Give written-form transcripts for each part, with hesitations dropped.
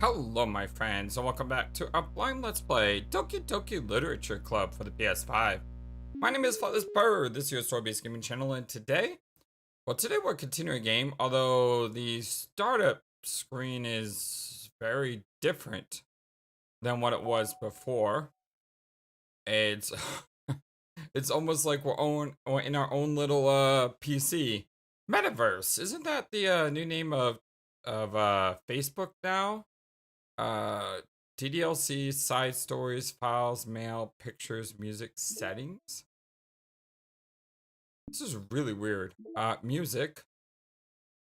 Hello my friends, and welcome back to our blind let's play Doki Doki Literature Club for the PS5. My name is FlightlessBird, this is your story-based gaming channel, and today we're continuing a game, although the startup screen is very different than what it was before. It's it's almost like we're in our own little PC. Metaverse, isn't that the new name of Facebook now? TDLC, side stories, files, mail, pictures, music, settings. This is really weird. Music.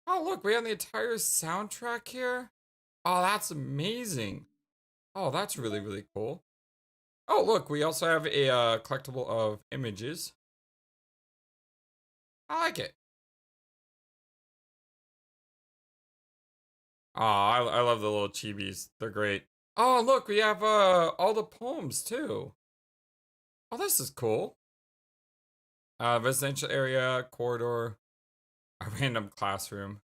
Oh, look, we have the entire soundtrack here. Oh, that's amazing. Oh, that's really, really cool. Oh, look, we also have a collectible of images. I like it. Oh, I love the little chibis. They're great. Oh, look, we have all the poems too. Oh, this is cool. Residential area, corridor, a random classroom.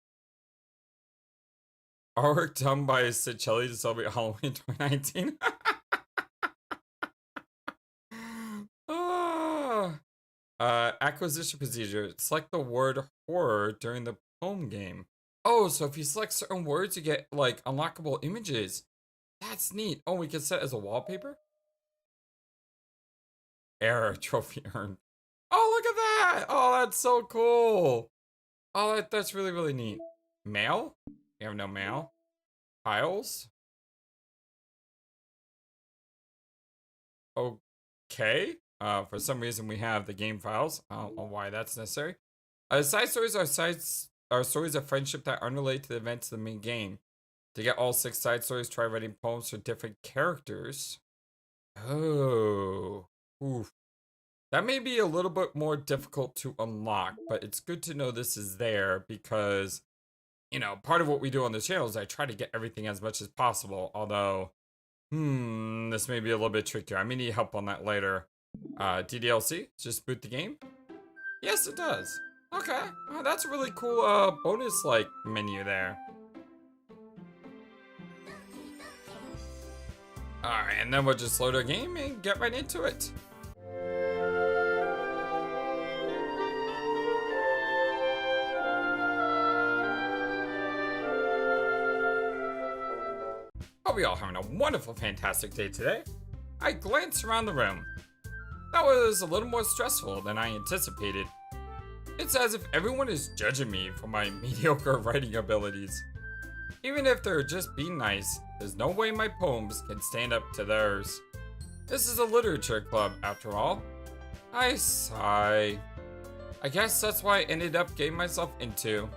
Artwork done by Sicelli to celebrate Halloween 2019. Acquisition procedure. Select the word horror during the poem game. Oh, so if you select certain words, you get, like, unlockable images. That's neat. Oh, we can set it as a wallpaper? Error, trophy earned. Oh, look at that! Oh, that's so cool! Oh, that's really, really neat. Mail? We have no mail. Files? Okay. For some reason, we have the game files. I don't know why that's necessary. Side stories are stories of friendship that unrelate to the events of the main game. To get all 6 side stories, try writing poems for different characters. Oh. Oof. That may be a little bit more difficult to unlock, but it's good to know this is there because, you know, part of what we do on this channel is I try to get everything as much as possible, although, this may be a little bit trickier. I may need help on that later. DDLC, just boot the game? Yes, it does. Okay, that's a really cool bonus-like menu there. Alright, and then we'll just load our game and get right into it. Are we all having a wonderful, fantastic day today? I glanced around the room. That was a little more stressful than I anticipated. It's as if everyone is judging me for my mediocre writing abilities. Even if they're just being nice, there's no way my poems can stand up to theirs. This is a literature club, after all. I sigh. I guess that's why I ended up getting myself into.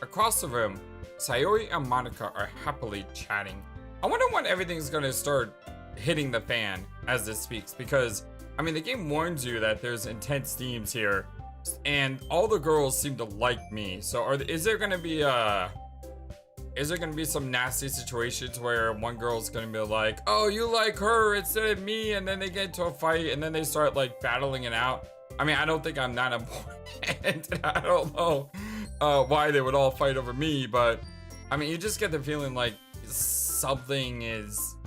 Across the room, Sayori and Monika are happily chatting. I wonder when everything's gonna start hitting the fan as this speaks, because, I mean, the game warns you that there's intense themes here, and all the girls seem to like me. So is there gonna be some nasty situations where one girl's gonna be like, oh, you like her instead of me, and then they get into a fight and then they start like battling it out? I mean, I don't think I'm that important. I don't know why they would all fight over me, but I mean, you just get the feeling like something is,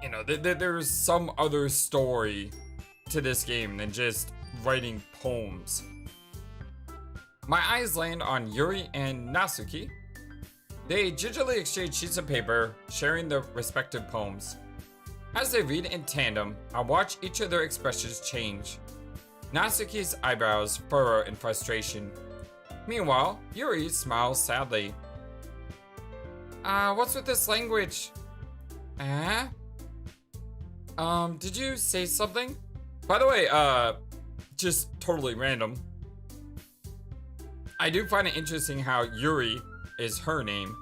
you know, there's some other story to this game than just writing poems. My eyes land on Yuri and Natsuki. They gingerly exchange sheets of paper, sharing their respective poems. As they read in tandem, I watch each of their expressions change. Natsuki's eyebrows furrow in frustration. Meanwhile, Yuri smiles sadly. What's with this language? Did you say something? By the way, just totally random. I do find it interesting how Yuri is her name,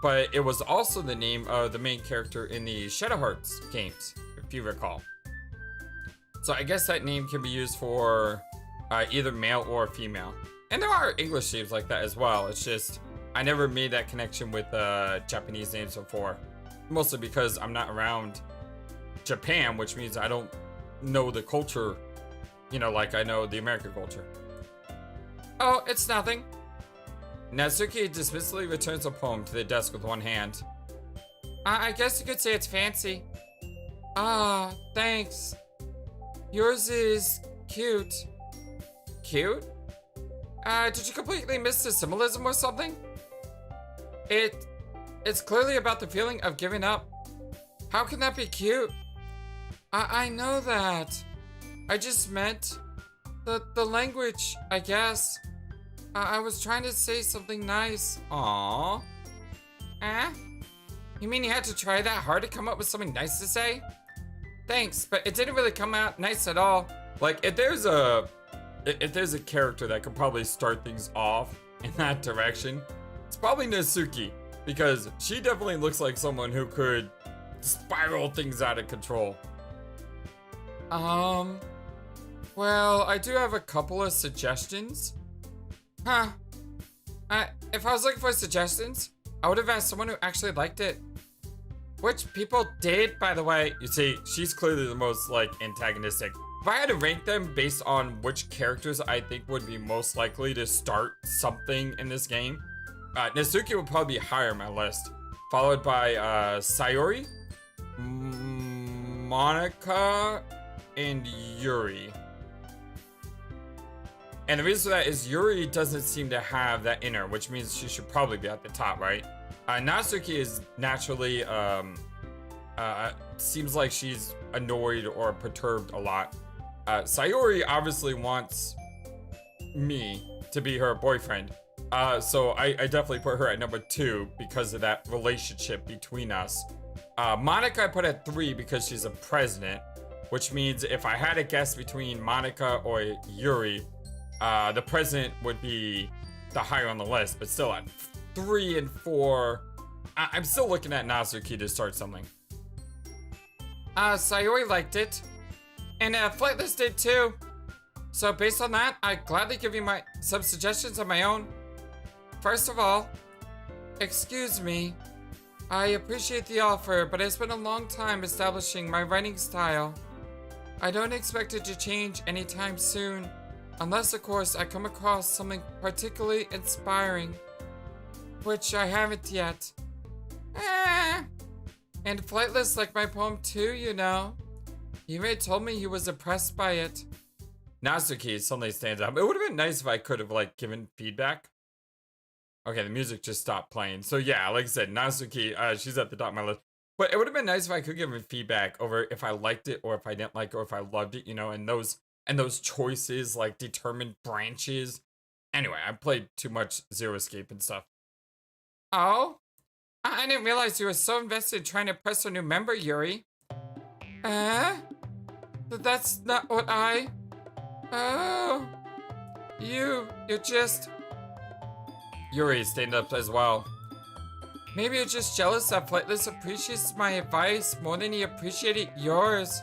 but it was also the name of the main character in the Shadow Hearts games, if you recall. So I guess that name can be used for either male or female. And there are English names like that as well. It's just, I never made that connection with Japanese names before. Mostly because I'm not around Japan, which means I don't know the culture, you know, like I know the American culture. Oh, it's nothing. Natsuki dismissively returns a poem to the desk with one hand. I guess you could say it's fancy. Ah, thanks. Yours is cute. Cute? Did you completely miss the symbolism or something? It's clearly about the feeling of giving up. How can that be cute? I know that. I just meant the language, I guess. I was trying to say something nice. Aww. You mean you had to try that hard to come up with something nice to say? Thanks, but it didn't really come out nice at all. Like, if there's a character that could probably start things off in that direction, it's probably Natsuki, because she definitely looks like someone who could spiral things out of control. Well, I do have a couple of suggestions. If I was looking for suggestions, I would have asked someone who actually liked it. Which people did, by the way. You see, she's clearly the most, like, antagonistic. If I had to rank them based on which characters I think would be most likely to start something in this game, Natsuki would probably be higher on my list. Followed by, Sayori, Monika, and Yuri. And the reason for that is Yuri doesn't seem to have that inner, which means she should probably be at the top, right? Natsuki is naturally, seems like she's annoyed or perturbed a lot. Sayori obviously wants me to be her boyfriend. So I definitely put her at number 2 because of that relationship between us. Monika I put at 3 because she's a president, which means if I had a guess between Monika or Yuri, the president would be the higher on the list, but still at 3 and 4, I'm still looking at Natsuki to start something. Sayori liked it, and Flightless did too. So based on that, I'd gladly give you some suggestions of my own. First of all, excuse me. I appreciate the offer, but it's been a long time establishing my writing style. I don't expect it to change anytime soon, unless of course I come across something particularly inspiring, which I haven't yet. And Flightless liked my poem too, you know. Yuri told me he was impressed by it. Natsuki suddenly stands up. It would have been nice if I could have, like, given feedback. Okay, the music just stopped playing. So yeah, like I said, Natsuki, she's at the top of my list. But it would have been nice if I could give him feedback over if I liked it or if I didn't like it or if I loved it, you know, and those choices, like, determined branches. Anyway, I played too much Zero Escape and stuff. Oh? I didn't realize you were so invested in trying to impress a new member, Yuri. That's not what I... Oh. You're just... Yuri stand up as well. Maybe you're just jealous that Flightless appreciates my advice more than he appreciated yours.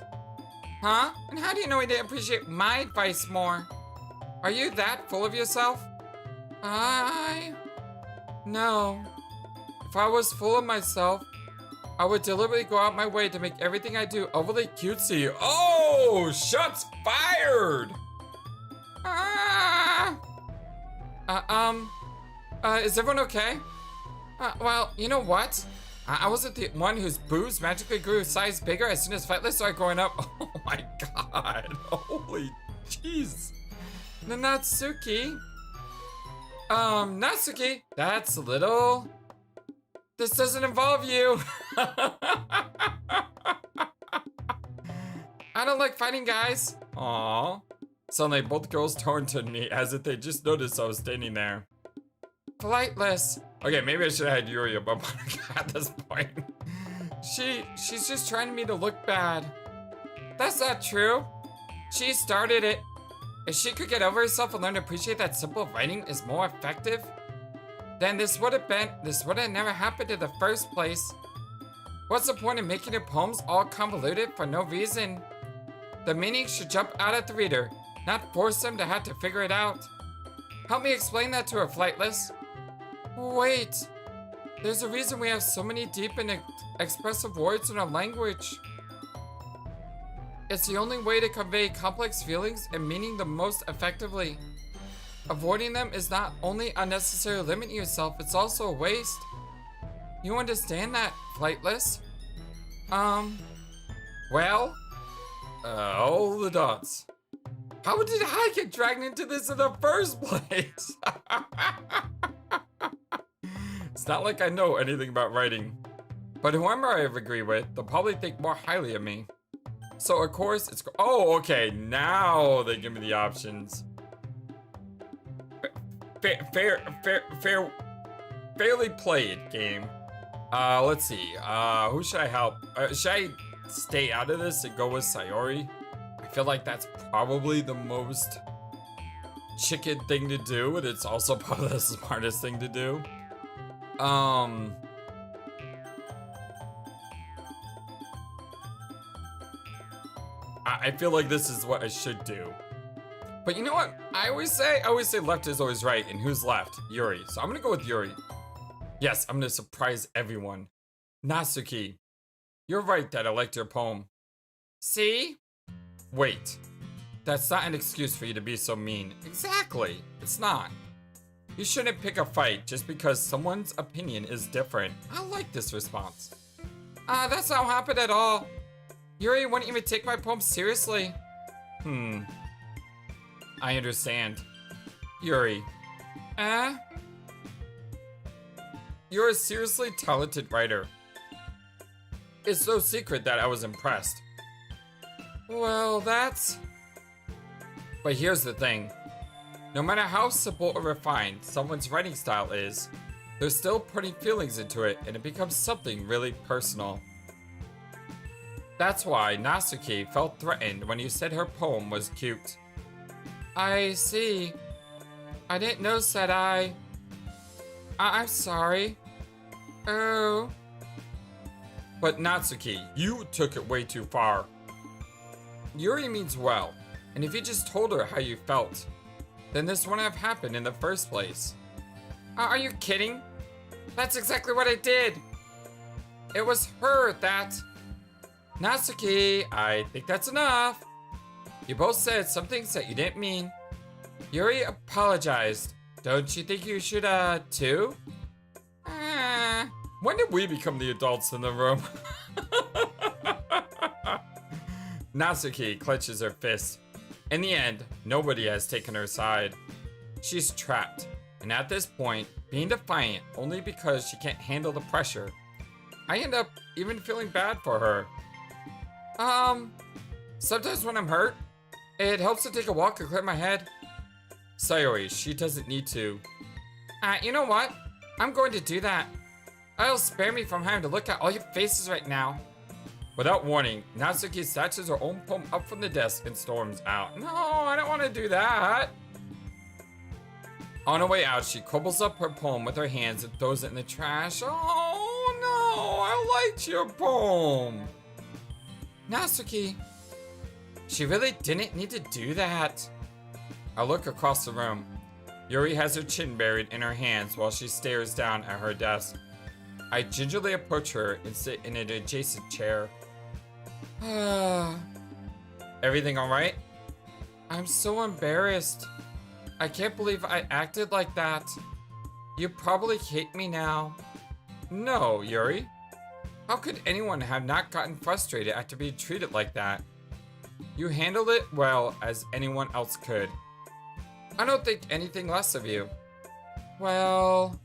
Huh? And how do you know he didn't appreciate my advice more? Are you that full of yourself? No. If I was full of myself, I would deliberately go out my way to make everything I do overly cutesy. Oh, shots fired! Is everyone okay? Well, you know what? I wasn't the one whose boobs magically grew size bigger as soon as Flightless started growing up. Oh my god. Holy jeez. Natsuki. Natsuki, that's a little... This doesn't involve you. I don't like fighting guys. Aww. Suddenly, both girls turned to me as if they just noticed I was standing there. Flightless. Okay, maybe I should have had Yuri above Monika at this point. She's just trying me to look bad. That's not true. She started it. If she could get over herself and learn to appreciate that simple writing is more effective, then this would have never happened in the first place. What's the point of making your poems all convoluted for no reason? The meaning should jump out at the reader, not force them to have to figure it out. Help me explain that to her, Flightless. Wait, there's a reason we have so many deep and expressive words in our language. It's the only way to convey complex feelings and meaning the most effectively. Avoiding them is not only unnecessary limiting yourself, it's also a waste. You understand that, Flightless? Well, all the dots. How did I get dragged into this in the first place? It's not like I know anything about writing. But whoever I agree with, they'll probably think more highly of me. So of course, it's... Oh, okay, now they give me the options. Fairly played, game. Let's see. Who should I help? Should I stay out of this and go with Sayori? I feel like that's probably the most chicken thing to do, and it's also probably the smartest thing to do. I feel like this is what I should do. But you know what? I always say left is always right, and who's left? Yuri. So I'm gonna go with Yuri. Yes, I'm gonna surprise everyone. Natsuki, you're right that I liked your poem. See? Wait. That's not an excuse for you to be so mean. Exactly. It's not. You shouldn't pick a fight just because someone's opinion is different. I like this response. That's not what happened at all. Yuri wouldn't even take my poem seriously. I understand. Yuri. You're a seriously talented writer. It's no secret that I was impressed. Well, that's... But here's the thing. No matter how simple or refined someone's writing style is, they're still putting feelings into it and it becomes something really personal. That's why Natsuki felt threatened when you said her poem was cute. I see. I didn't know, said I. I'm sorry. Oh. But Natsuki, you took it way too far. Yuri means well, and if you just told her how you felt, then this wouldn't have happened in the first place. Are you kidding? That's exactly what I did. It was her that... Natsuki, I think that's enough. You both said some things that you didn't mean. Yuri apologized. Don't you think you should, too? When did we become the adults in the room? Natsuki clenches her fist. In the end, nobody has taken her side. She's trapped, and at this point, being defiant only because she can't handle the pressure. I end up even feeling bad for her. Sometimes when I'm hurt, it helps to take a walk and clear my head. Sayori, she doesn't need to. You know what? I'm going to do that. It'll spare me from having to look at all your faces right now. Without warning, Natsuki snatches her own poem up from the desk and storms out. No, I don't want to do that. On her way out, she crumbles up her poem with her hands and throws it in the trash. Oh no, I liked your poem. Natsuki, she really didn't need to do that. I look across the room. Yuri has her chin buried in her hands while she stares down at her desk. I gingerly approach her and sit in an adjacent chair. Everything alright? I'm so embarrassed. I can't believe I acted like that. You probably hate me now. No, Yuri. How could anyone have not gotten frustrated after being treated like that? You handled it well as anyone else could. I don't think anything less of you. Well...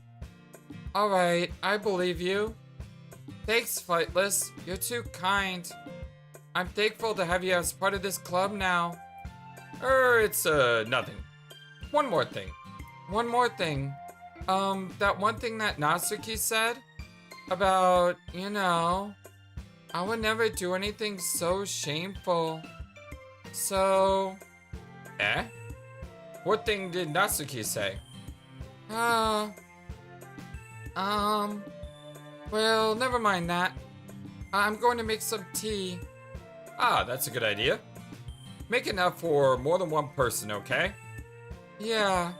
Alright, I believe you. Thanks, Flightless. You're too kind. I'm thankful to have you as part of this club now. It's, nothing. One more thing. That one thing that Natsuki said? About, you know, I would never do anything so shameful. So... What thing did Natsuki say? Well, never mind that. I'm going to make some tea. That's a good idea. Make enough for more than one person, okay? Yeah.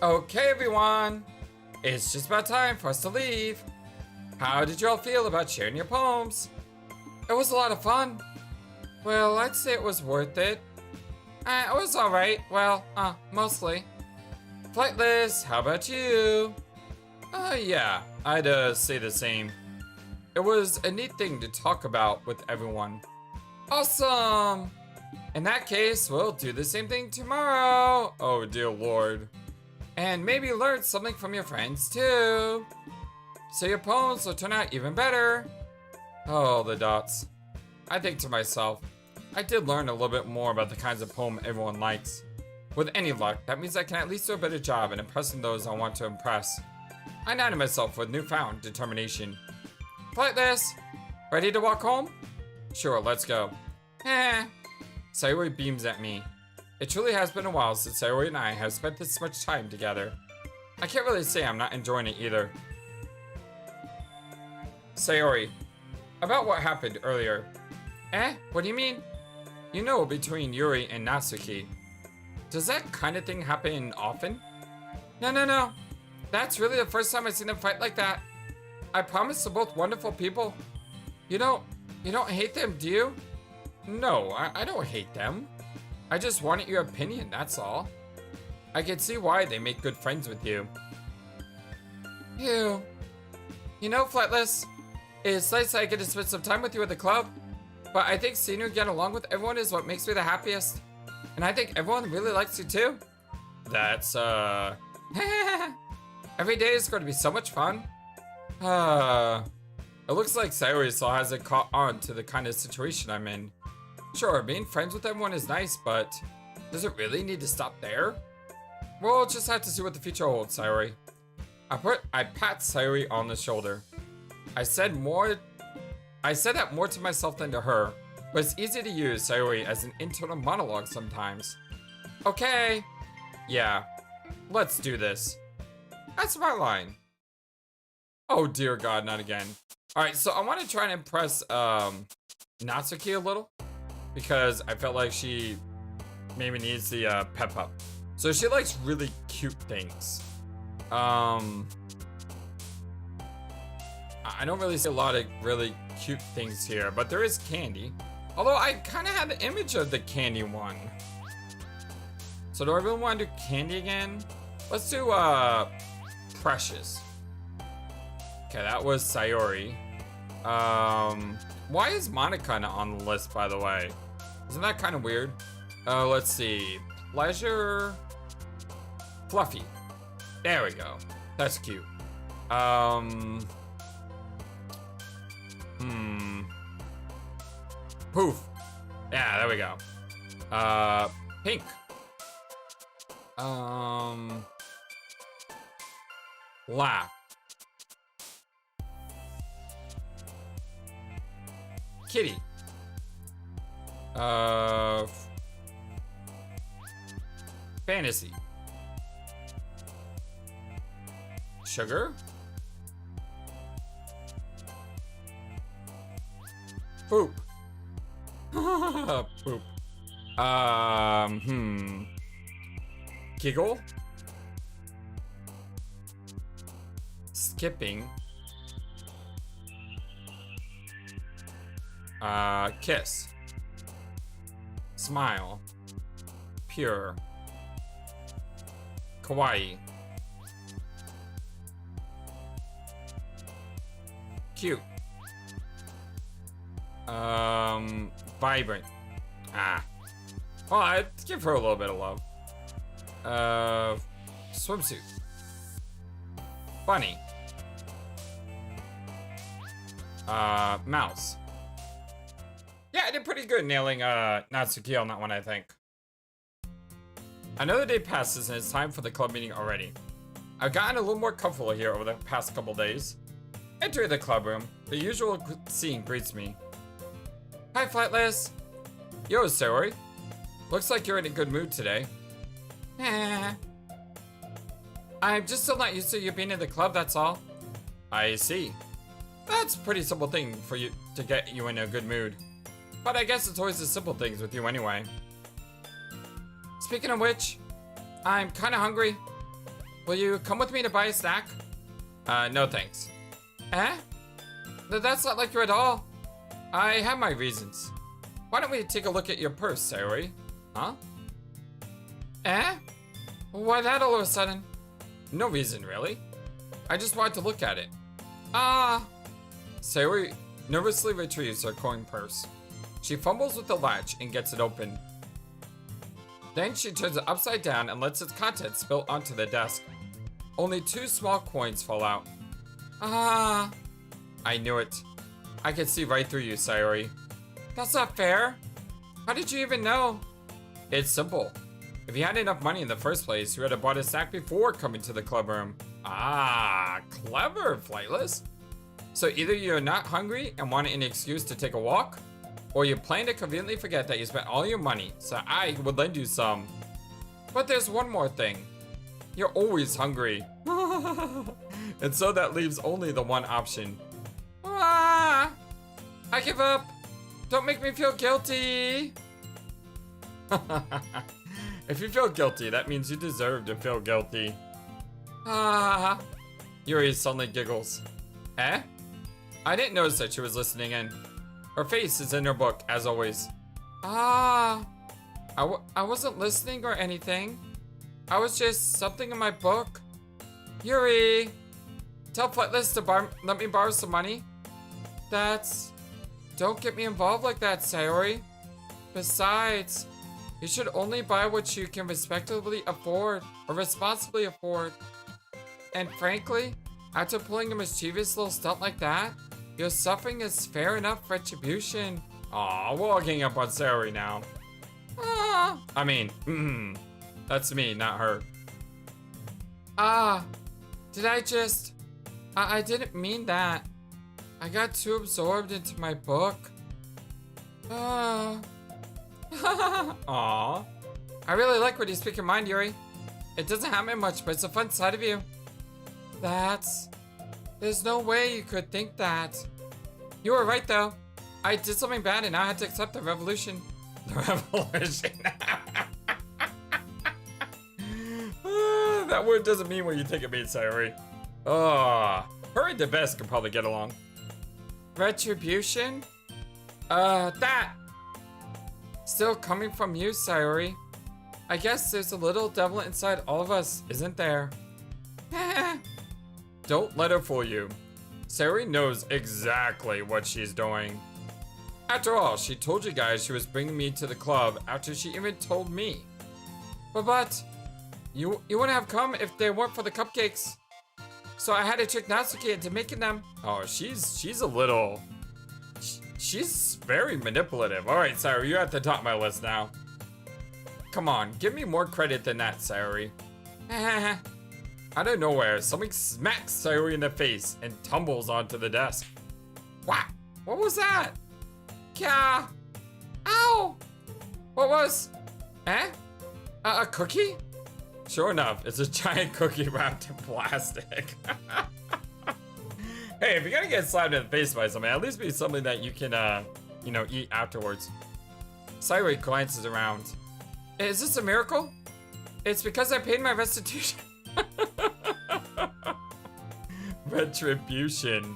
Okay, everyone. It's just about time for us to leave. How did you all feel about sharing your poems? It was a lot of fun. Well, I'd say it was worth it. It was alright. Well, mostly. Flightless, how about you? Yeah, I'd say the same. It was a neat thing to talk about with everyone. Awesome! In that case, we'll do the same thing tomorrow. Oh dear lord. And maybe learn something from your friends too. So your poems will turn out even better. Oh, the dots. I think to myself, I did learn a little bit more about the kinds of poem everyone likes. With any luck, that means I can at least do a better job in impressing those I want to impress. I nodded myself with newfound determination. Flightless! Ready to walk home? Sure, let's go. Sayori beams at me. It truly has been a while since Sayori and I have spent this much time together. I can't really say I'm not enjoying it either. Sayori, about what happened earlier. What do you mean? You know, between Yuri and Natsuki. Does that kind of thing happen often? No. That's really the first time I've seen them fight like that. I promise they're both wonderful people. You don't hate them, do you? No, I don't hate them. I just wanted your opinion, that's all. I can see why they make good friends with you. You know, Flightless, it's nice I get to spend some time with you at the club, but I think seeing you get along with everyone is what makes me the happiest. And I think everyone really likes you too. That's, every day is going to be so much fun. It looks like Sayori still hasn't caught on to the kind of situation I'm in. Sure, being friends with everyone is nice, but does it really need to stop there? We'll just have to see what the future holds, Sayori. I pat Sayori on the shoulder. I said that more to myself than to her, but it's easy to use Sayori as an internal monologue sometimes. Okay. Yeah, let's do this. That's my line. Oh dear God, not again. Alright, so I want to try and impress Natsuki a little, because I felt like she maybe needs the pep up. So she likes really cute things. I don't really see a lot of really cute things here, but there is candy. Although I kind of had the image of the candy one. So do I really want to do candy again? Let's do Precious. Okay, that was Sayori. Why is Monika not on the list, by the way? Isn't that kind of weird? Let's see. Pleasure. Fluffy. There we go. That's cute. Poof. Yeah, there we go. Pink. Laugh. Kitty. Fantasy. Sugar. Poop. Poop. Giggle. Skipping. Kiss. Smile. Pure. Kawaii. Cute. Vibrant. Well, I'd give her a little bit of love. Swimsuit. Funny. Mouse. Yeah, I did pretty good nailing Natsuki on that one, I think. Another day passes and it's time for the club meeting already. I've gotten a little more comfortable here over the past couple days. Entering the club room, the usual scene greets me. Hi, Flightless. Yo, Sayori. Looks like you're in a good mood today. I'm just still not used to you being in the club, that's all. I see. That's a pretty simple thing for you to get you in a good mood. But I guess it's always the simple things with you anyway. Speaking of which, I'm kinda hungry. Will you come with me to buy a snack? No thanks. That's not like you at all. I have my reasons. Why don't we take a look at your purse, Sayori? Huh? Why that all of a sudden? No reason, really. I just wanted to look at it. Ah. Sayori nervously retrieves her coin purse. She fumbles with the latch and gets it open. Then she turns it upside down and lets its contents spill onto the desk. Only 2 small coins fall out. Ah. I knew it. I could see right through you, Sayori. That's not fair. How did you even know? It's simple. If you had enough money in the first place, you would have bought a snack before coming to the club room. Ah, clever, Flightless. So either you're not hungry and want an excuse to take a walk, or you plan to conveniently forget that you spent all your money, so I would lend you some. But there's one more thing. You're always hungry. And so that leaves only the one option. Ah, I give up. Don't make me feel guilty. If you feel guilty, that means you deserve to feel guilty. Ah. Yuri suddenly giggles. Eh? I didn't notice that she was listening in. Her face is in her book, as always. Ah. I wasn't listening or anything. I was just something in my book. Yuri, tell Flightless to let me borrow some money. Don't get me involved like that, Sayori. Besides, you should only buy what you can respectably afford or responsibly afford. And frankly, after pulling a mischievous little stunt like that, your suffering is fair enough retribution. Aw, we're all getting up on Sayori now. Ah. I mean, that's me, not her. Ah, did I just... I didn't mean that. I got too absorbed into my book. Ah. Aw. I really like when you speak your mind, Yuri. It doesn't happen much, but it's a fun side of you. There's no way you could think that. You were right, though. I did something bad and now I had to accept the revolution. The revolution. That word doesn't mean what you think it means, Sayori. Oh, her and the best could probably get along. Retribution? That. Still coming from you, Sayori. I guess there's a little devil inside all of us, isn't there? Don't let her fool you. Sayori knows exactly what she's doing. After all, she told you guys she was bringing me to the club after she even told me. But you wouldn't have come if they weren't for the cupcakes. So I had to trick Natsuki into making them. Oh, she's a little... She's very manipulative. Alright, Sayori, you're at the top of my list now. Come on, give me more credit than that, Sayori. Out of nowhere, something smacks Sayori in the face and tumbles onto the desk. Wow, what was that? Kya. Ow! What was... A cookie? Sure enough, it's a giant cookie wrapped in plastic. Hey, if you're gonna get slapped in the face by something, at least be something that you can, eat afterwards. Sayori glances around. Is this a miracle? It's because I paid my restitution. Retribution.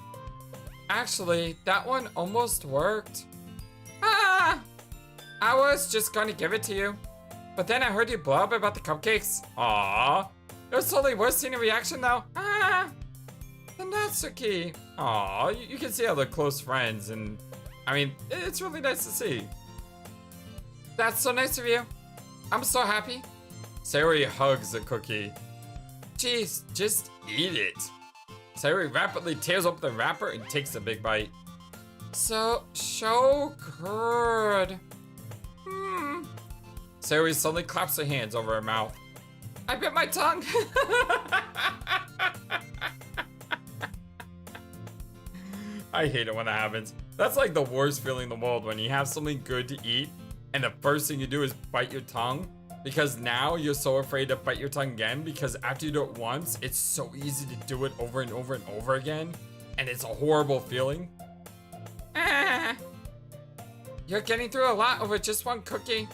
Actually, that one almost worked. Ah! I was just gonna give it to you. But then I heard you blow up about the cupcakes. Aww. It was totally worth seeing a reaction though. Ah! The Natsuki. Aw, you can see how they're close friends, and I mean, it's really nice to see. That's so nice of you. I'm so happy. Sayori hugs the cookie. Jeez, just eat it. Sayori rapidly tears open the wrapper and takes a big bite. So good. Sayori suddenly claps her hands over her mouth. I bit my tongue. I hate it when that happens. That's like the worst feeling in the world, when you have something good to eat and the first thing you do is bite your tongue, because now you're so afraid to bite your tongue again, because after you do it once, it's so easy to do it over and over and over again, and it's a horrible feeling. You're getting through a lot over just one cookie.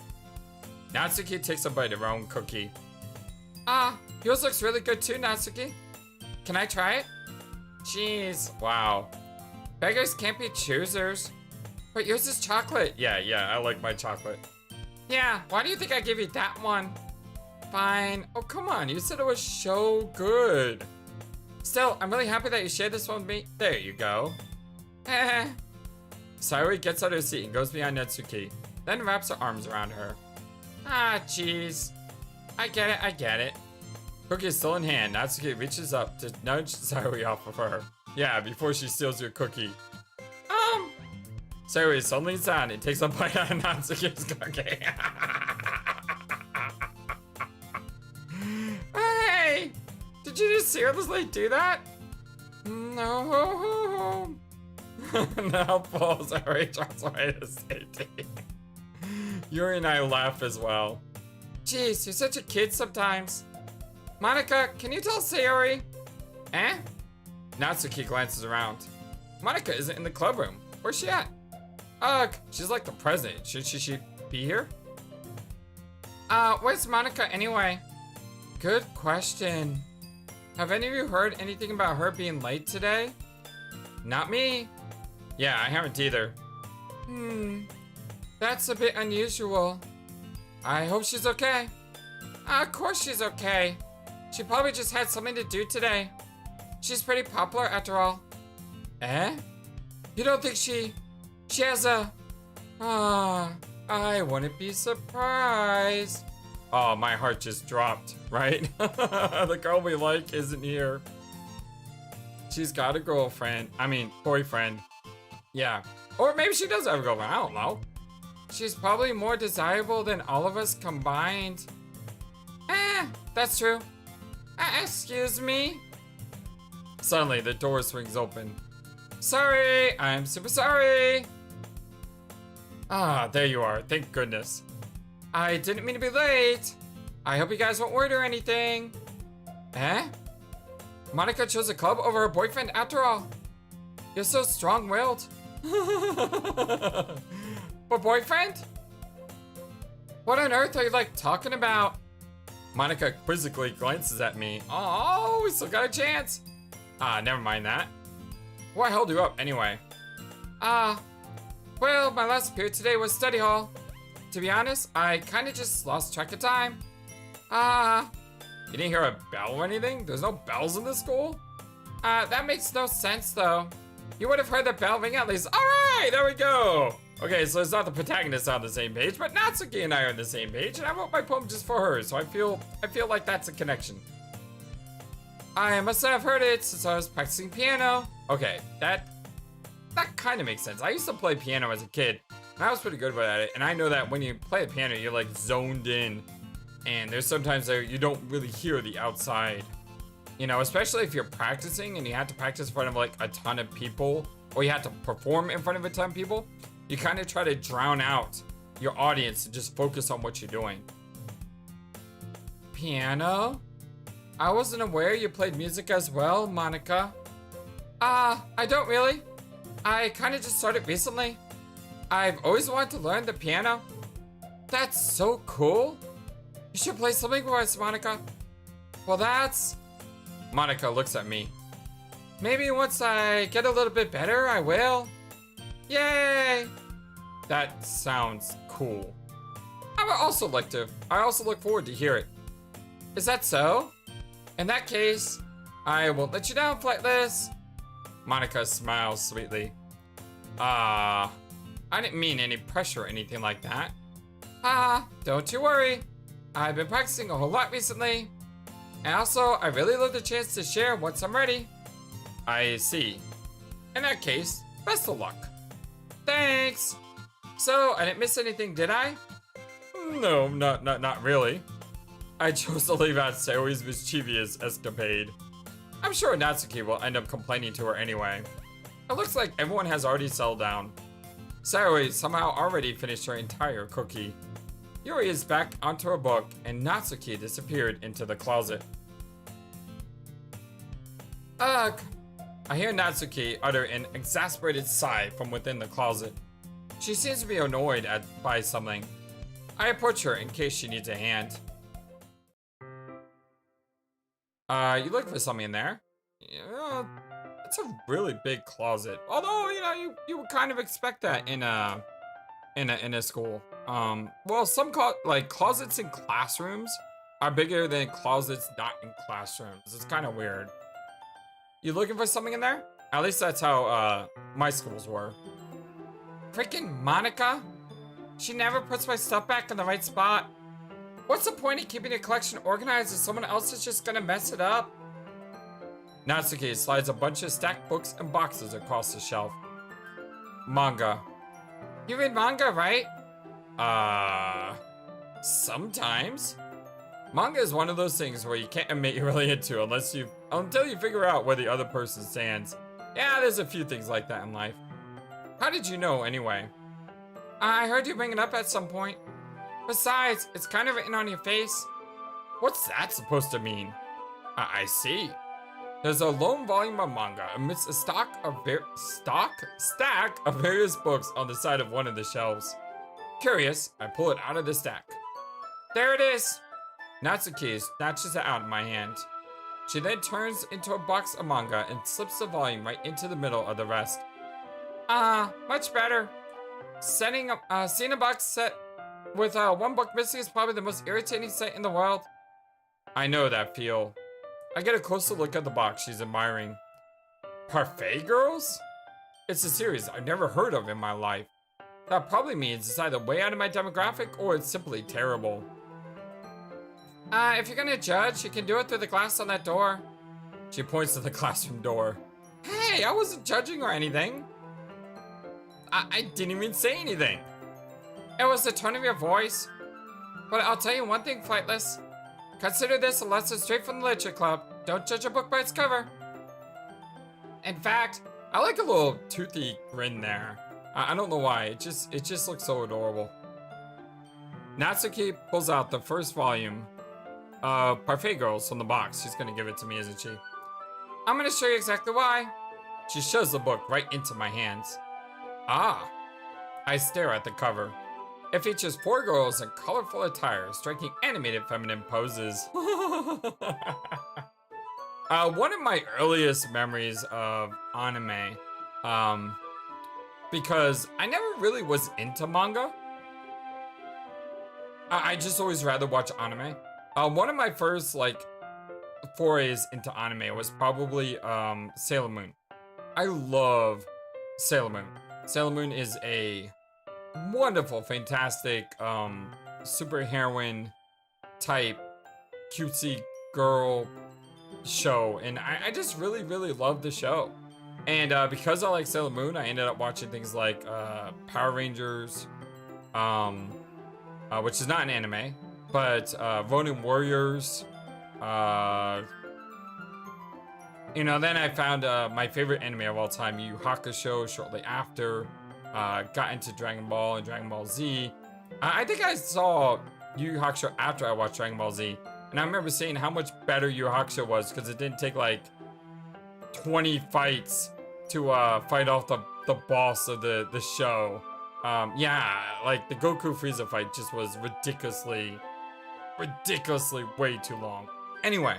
Natsuki takes a bite of her own cookie. Yours looks really good too, Natsuki. Can I try it? Jeez, wow. Beggars can't be choosers. But yours is chocolate. Yeah, I like my chocolate. Yeah, why do you think I gave you that one? Fine. Oh, come on, you said it was so good. Still, I'm really happy that you shared this one with me. There you go. Sayori gets out of her seat and goes behind Natsuki, then wraps her arms around her. Ah, jeez. I get it. Cookie is still in hand. Natsuki reaches up to nudge Sayori off of her. Yeah, before she steals your cookie. Sayori suddenly leans down and takes a bite out of Natsuki's cookie. Hey! Did you just seriously do that? No. Now falls Sayori drops away to safety. Yuri and I laugh as well. Jeez, you're such a kid sometimes. Monika, can you tell Sayori? Eh? Natsuki glances around. Monika isn't in the club room. Where's she at? Ugh, she's like the president. Should she be here? Where's Monika anyway? Good question. Have any of you heard anything about her being late today? Not me. Yeah, I haven't either. That's a bit unusual. I hope she's okay. Of course she's okay. She probably just had something to do today. She's pretty popular after all. Eh? You don't think she has a... I wouldn't be surprised. Oh, my heart just dropped, right? The girl we like isn't here. She's got a girlfriend. I mean, boyfriend. Yeah. Or maybe she does have a girlfriend. I don't know. She's probably more desirable than all of us combined. That's true. Excuse me? Suddenly, the door swings open. Sorry, I'm super sorry. Ah, there you are. Thank goodness. I didn't mean to be late. I hope you guys won't worry or anything. Eh? Monika chose a club over her boyfriend after all. You're so strong-willed. But boyfriend? What on earth are you like talking about? Monika quizzically glances at me. Oh, we still got a chance. Never mind that. What held you up anyway? Well, my last period today was study hall. To be honest, I kind of just lost track of time. You didn't hear a bell or anything? There's no bells in this school? That makes no sense though. You would have heard the bell ring at least. All right, there we go. Okay, so it's not the protagonist on the same page, but Natsuki and I are on the same page, and I wrote my poem just for her, so I feel like that's a connection. I must have heard it since I was practicing piano. Okay, that kind of makes sense. I used to play piano as a kid, and I was pretty good at it, and I know that when you play the piano, you're like zoned in, and there's sometimes that you don't really hear the outside. You know, especially if you're practicing and you have to practice in front of like a ton of people, or you have to perform in front of a ton of people, you kind of try to drown out your audience and just focus on what you're doing. Piano? I wasn't aware you played music as well, Monika. I don't really. I kind of just started recently. I've always wanted to learn the piano. That's so cool. You should play something for us, Monika. Well, that's... Monika looks at me. Maybe once I get a little bit better, I will. Yay! That sounds cool. I also look forward to hear it. Is that so? In that case, I won't let you down, Flightless. Monika smiles sweetly. I didn't mean any pressure or anything like that. Don't you worry. I've been practicing a whole lot recently. And also, I really love the chance to share once I'm ready. I see. In that case, best of luck. Thanks. So, I didn't miss anything, did I? No, not really. I chose to leave out Sayori's mischievous escapade. I'm sure Natsuki will end up complaining to her anyway. It looks like everyone has already settled down. Sayori somehow already finished her entire cookie. Yuri is back onto her book, and Natsuki disappeared into the closet. Ugh! I hear Natsuki utter an exasperated sigh from within the closet. She seems to be annoyed by something. I approach her in case she needs a hand. You look for something in there? Yeah, it's a really big closet. Although, you know, you would kind of expect that in a school. Well, some closets in classrooms are bigger than closets not in classrooms. It's kind of weird. You looking for something in there? At least that's how, my schools were. Freaking Monika? She never puts my stuff back in the right spot. What's the point of keeping a collection organized if someone else is just gonna mess it up? Natsuki slides a bunch of stacked books and boxes across the shelf. Manga. You read manga, right? Sometimes. Manga is one of those things where you can't admit you're really into until you figure out where the other person stands. Yeah, there's a few things like that in life. How did you know, anyway? I heard you bring it up at some point. Besides, it's kind of written on your face. What's that supposed to mean? I see. There's a lone volume of manga amidst a stack of various books on the side of one of the shelves. Curious, I pull it out of the stack. There it is. Natsuki snatches it out of my hand. She then turns into a box of manga and slips the volume right into the middle of the rest. Much better. Seeing a box set with one book missing is probably the most irritating sight in the world. I know that feel. I get a closer look at the box she's admiring. Parfait Girls? It's a series I've never heard of in my life. That probably means it's either way out of my demographic or it's simply terrible. If you're gonna judge, you can do it through the glass on that door. She points to the classroom door. Hey, I wasn't judging or anything. I didn't even say anything. It was the tone of your voice. But I'll tell you one thing, Flightless. Consider this a lesson straight from the Literature Club. Don't judge a book by its cover. In fact, I like a little toothy grin there. I don't know why, it just looks so adorable. Natsuki pulls out the first volume of Parfait Girls from the box. She's gonna give it to me, isn't she? I'm gonna show you exactly why. She shoves the book right into my hands. I stare at the cover. It features 4 girls in colorful attire, striking animated feminine poses. One of my earliest memories of anime, because I never really was into manga. I just always rather watch anime. One of my first, forays into anime was probably, Sailor Moon. I love Sailor Moon. Sailor Moon is a wonderful, fantastic, super heroine type cutesy girl show, and I just really, really love the show. And because I like Sailor Moon, I ended up watching things like Power Rangers, which is not an anime, but Ronin Warriors. Then I found my favorite anime of all time, Yu Yu Hakusho, shortly after. Got into Dragon Ball and Dragon Ball Z. I think I saw Yu Yu Hakusho after I watched Dragon Ball Z. And I remember saying how much better Yu Yu Hakusho was because it didn't take 20 fights to fight off the boss of the show. The Goku Frieza fight just was ridiculously way too long. Anyway,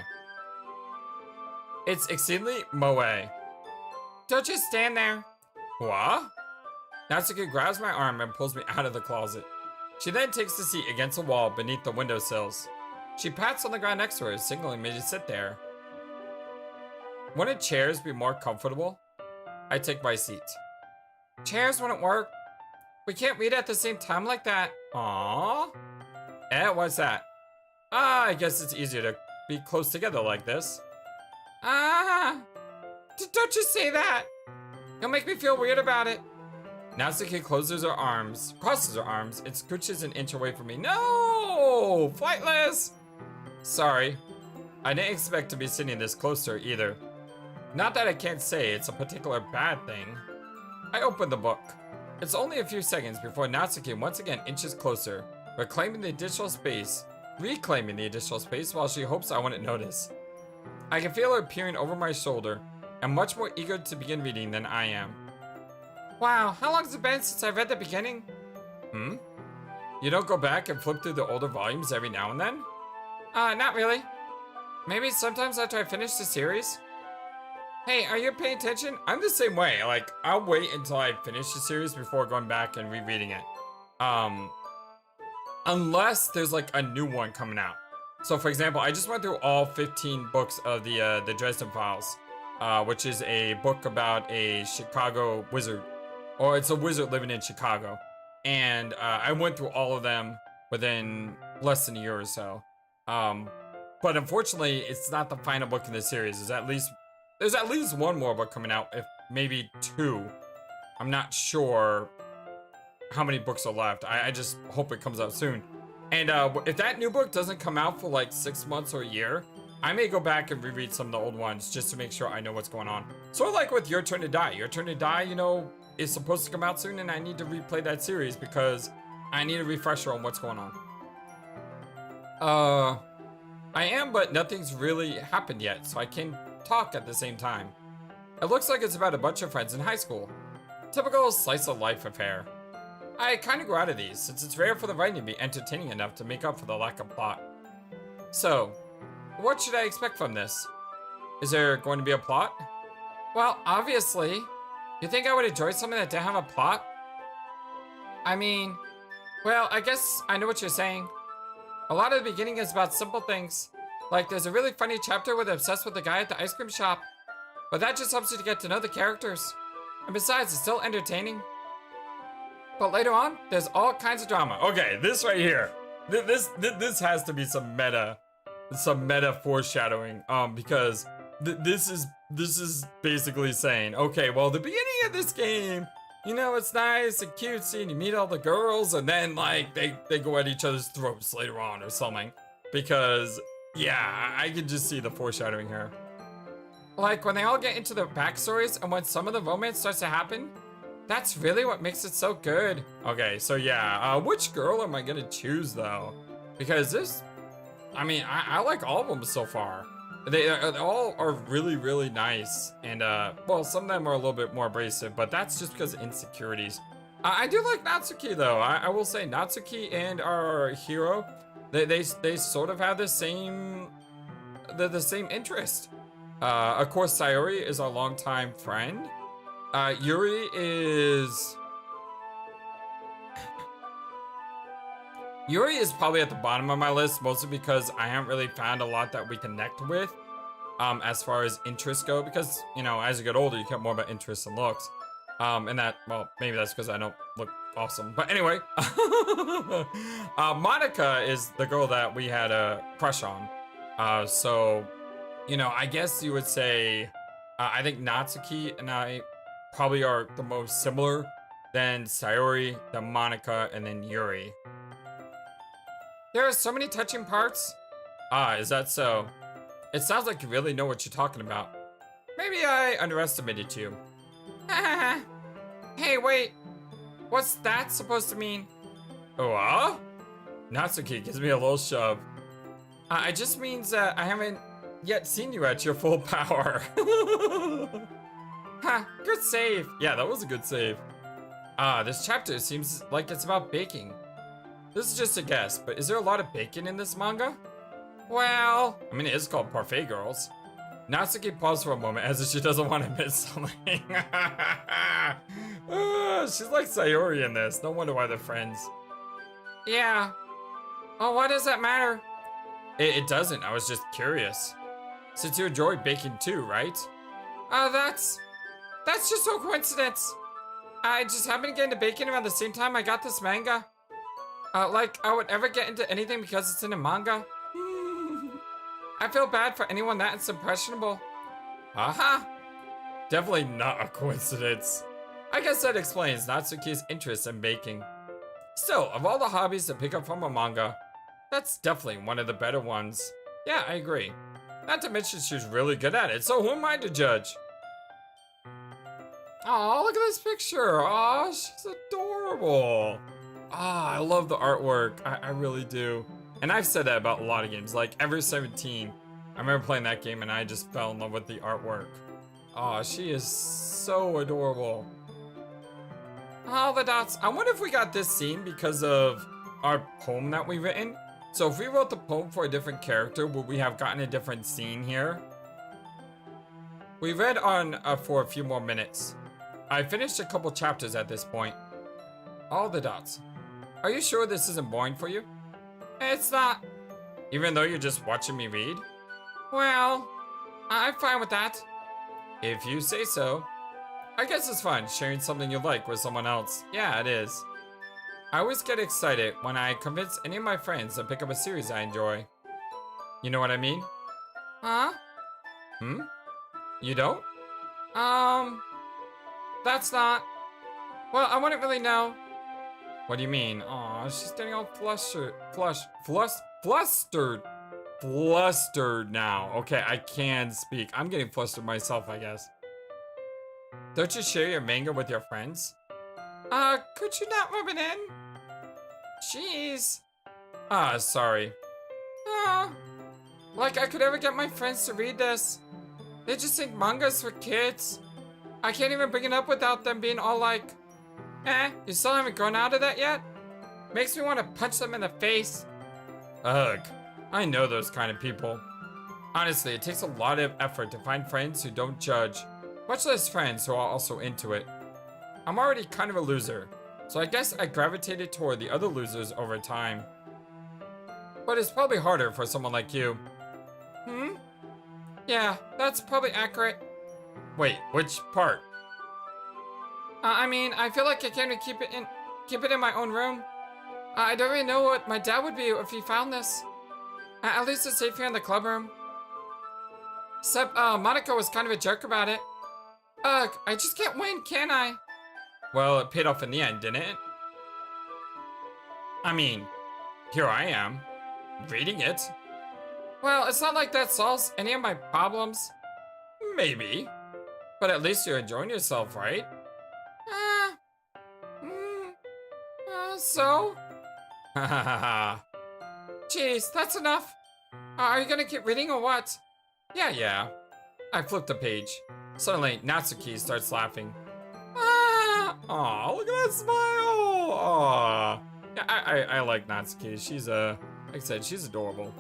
it's exceedingly moe. Don't just stand there. What? Natsuki grabs my arm and pulls me out of the closet. She then takes the seat against the wall beneath the windowsills. She pats on the ground next to her, signaling me to sit there. Wouldn't chairs be more comfortable? I take my seat. Chairs wouldn't work. We can't read at the same time like that. Aww. What's that? I guess it's easier to be close together like this. Don't you say that. You'll make me feel weird about it. Natsuki crosses her arms, and scooches an inch away from me. No! Flightless! Sorry. I didn't expect to be sitting this close to her either. Not that I can't say it's a particular bad thing. I open the book. It's only a few seconds before Natsuki once again inches closer, reclaiming the additional space while she hopes I wouldn't notice. I can feel her peering over my shoulder, and much more eager to begin reading than I am. Wow, how long has it been since I read the beginning? You don't go back and flip through the older volumes every now and then? Not really. Maybe sometimes after I finish the series. Hey, are you paying attention? I'm the same way. I'll wait until I finish the series before going back and rereading it. Unless there's a new one coming out. So for example, I just went through all 15 books of the Dresden Files. which is a book about a Chicago wizard, or it's a wizard living in Chicago. And I went through all of them within less than a year or so. But unfortunately, it's not the final book in the series. There's at least one more book coming out, if maybe two. I'm not sure how many books are left. I just hope it comes out soon. And if that new book doesn't come out for like 6 months or a year, I may go back and reread some of the old ones just to make sure I know what's going on. Sort of like with Your Turn to Die. Your Turn to Die, you know, is supposed to come out soon, and I need to replay that series because I need a refresher on what's going on. I am, but nothing's really happened yet, so I can talk at the same time. It looks like it's about a bunch of friends in high school. Typical slice of life affair. I kinda grew out of these, since it's rare for the writing to be entertaining enough to make up for the lack of plot. So, what should I expect from this? Is there going to be a plot? Well, obviously. You think I would enjoy something that didn't have a plot? I mean, well, I guess I know what you're saying. A lot of the beginning is about simple things. Like, there's a really funny chapter where they're obsessed with the guy at the ice cream shop. But that just helps you to get to know the characters. And besides, it's still entertaining. But later on, there's all kinds of drama. Okay, this right here. This has to be some meta foreshadowing. Because this is basically saying, okay, well, the beginning of this game, you know, it's nice and cutesy and you meet all the girls and then like they go at each other's throats later on or something. Because yeah, I can just see the foreshadowing here. Like when they all get into their backstories and when some of the romance starts to happen, that's really what makes it so good. Okay, so yeah, which girl am I gonna choose though? Because this, I mean, I like all of them so far. They all are really, really nice. And, well, some of them are a little bit more abrasive, but that's just because of insecurities. I do like Natsuki, though. I will say Natsuki and our hero, they sort of have the same interest. Of course, Sayori is our longtime friend. Yuri is probably at the bottom of my list, mostly because I haven't really found a lot that we connect with, as far as interests go, because, you know, as you get older, you care more about interests and looks. And that, well, maybe that's because I don't look awesome. But anyway, Monika is the girl that we had a crush on. So, you know, I guess you would say, I think Natsuki and I probably are the most similar, then Sayori, then Monika, and then Yuri. There are so many touching parts. Ah, is that so? It sounds like you really know what you're talking about. Maybe I underestimated you. Hey, wait. What's that supposed to mean? Oh, Natsuki gives me a little shove. It just means that I haven't yet seen you at your full power. Good save. Yeah, that was a good save. This chapter seems like it's about baking. This is just a guess, but is there a lot of bacon in this manga? Well, I mean, it is called Parfait Girls. Natsuki paused for a moment as if she doesn't want to miss something. She's like Sayori in this. No wonder why they're friends. Yeah. Oh, why does that matter? It doesn't. I was just curious. Since you enjoy baking too, right? That's just a coincidence. I just happened to get into baking around the same time I got this manga. Like I would ever get into anything because it's in a manga. I feel bad for anyone that's impressionable. Aha! Definitely not a coincidence. I guess that explains Natsuki's interest in baking. Still, of all the hobbies to pick up from a manga, that's definitely one of the better ones. Yeah, I agree. Not to mention she's really good at it, so who am I to judge? Oh, look at this picture. Oh, she's adorable. I love the artwork. I really do. And I've said that about a lot of games. Like, Ever 17. I remember playing that game and I just fell in love with the artwork. Oh, she is so adorable. All the dots. I wonder if we got this scene because of our poem that we've written. So if we wrote the poem for a different character, would we have gotten a different scene here? We read on for a few more minutes. I finished a couple chapters at this point. All the dots. Are you sure this isn't boring for you? It's not. Even though you're just watching me read? Well, I'm fine with that. If you say so. I guess it's fun sharing something you like with someone else. Yeah, it is. I always get excited when I convince any of my friends to pick up a series I enjoy. You know what I mean? Huh? You don't? That's not. Well, I wouldn't really know. What do you mean? Aw, she's getting all flustered now. Okay, I can speak. I'm getting flustered myself, I guess. Don't you share your manga with your friends? Could you not rub it in? Jeez. Sorry. Like I could ever get my friends to read this. They just think manga's for kids. I can't even bring it up without them being all like, you still haven't grown out of that yet? Makes me want to punch them in the face. Ugh, I know those kind of people. Honestly, it takes a lot of effort to find friends who don't judge, much less friends who are also into it. I'm already kind of a loser, so I guess I gravitated toward the other losers over time. But it's probably harder for someone like you. Yeah, that's probably accurate. Wait, which part? I mean, I feel like I can't keep it in my own room. I don't really know what my dad would be if he found this. At least it's safe here in the club room. Except, Monika was kind of a jerk about it. Ugh, I just can't win, can I? Well, it paid off in the end, didn't it? I mean, here I am, reading it. Well, it's not like that solves any of my problems. Maybe. But at least you're enjoying yourself, right? So? Jeez, that's enough. Are you gonna keep reading or what? Yeah. I flipped the page. Suddenly, Natsuki starts laughing. Aw, look at that smile! Aw. Yeah, I like Natsuki. She's, like I said, she's adorable.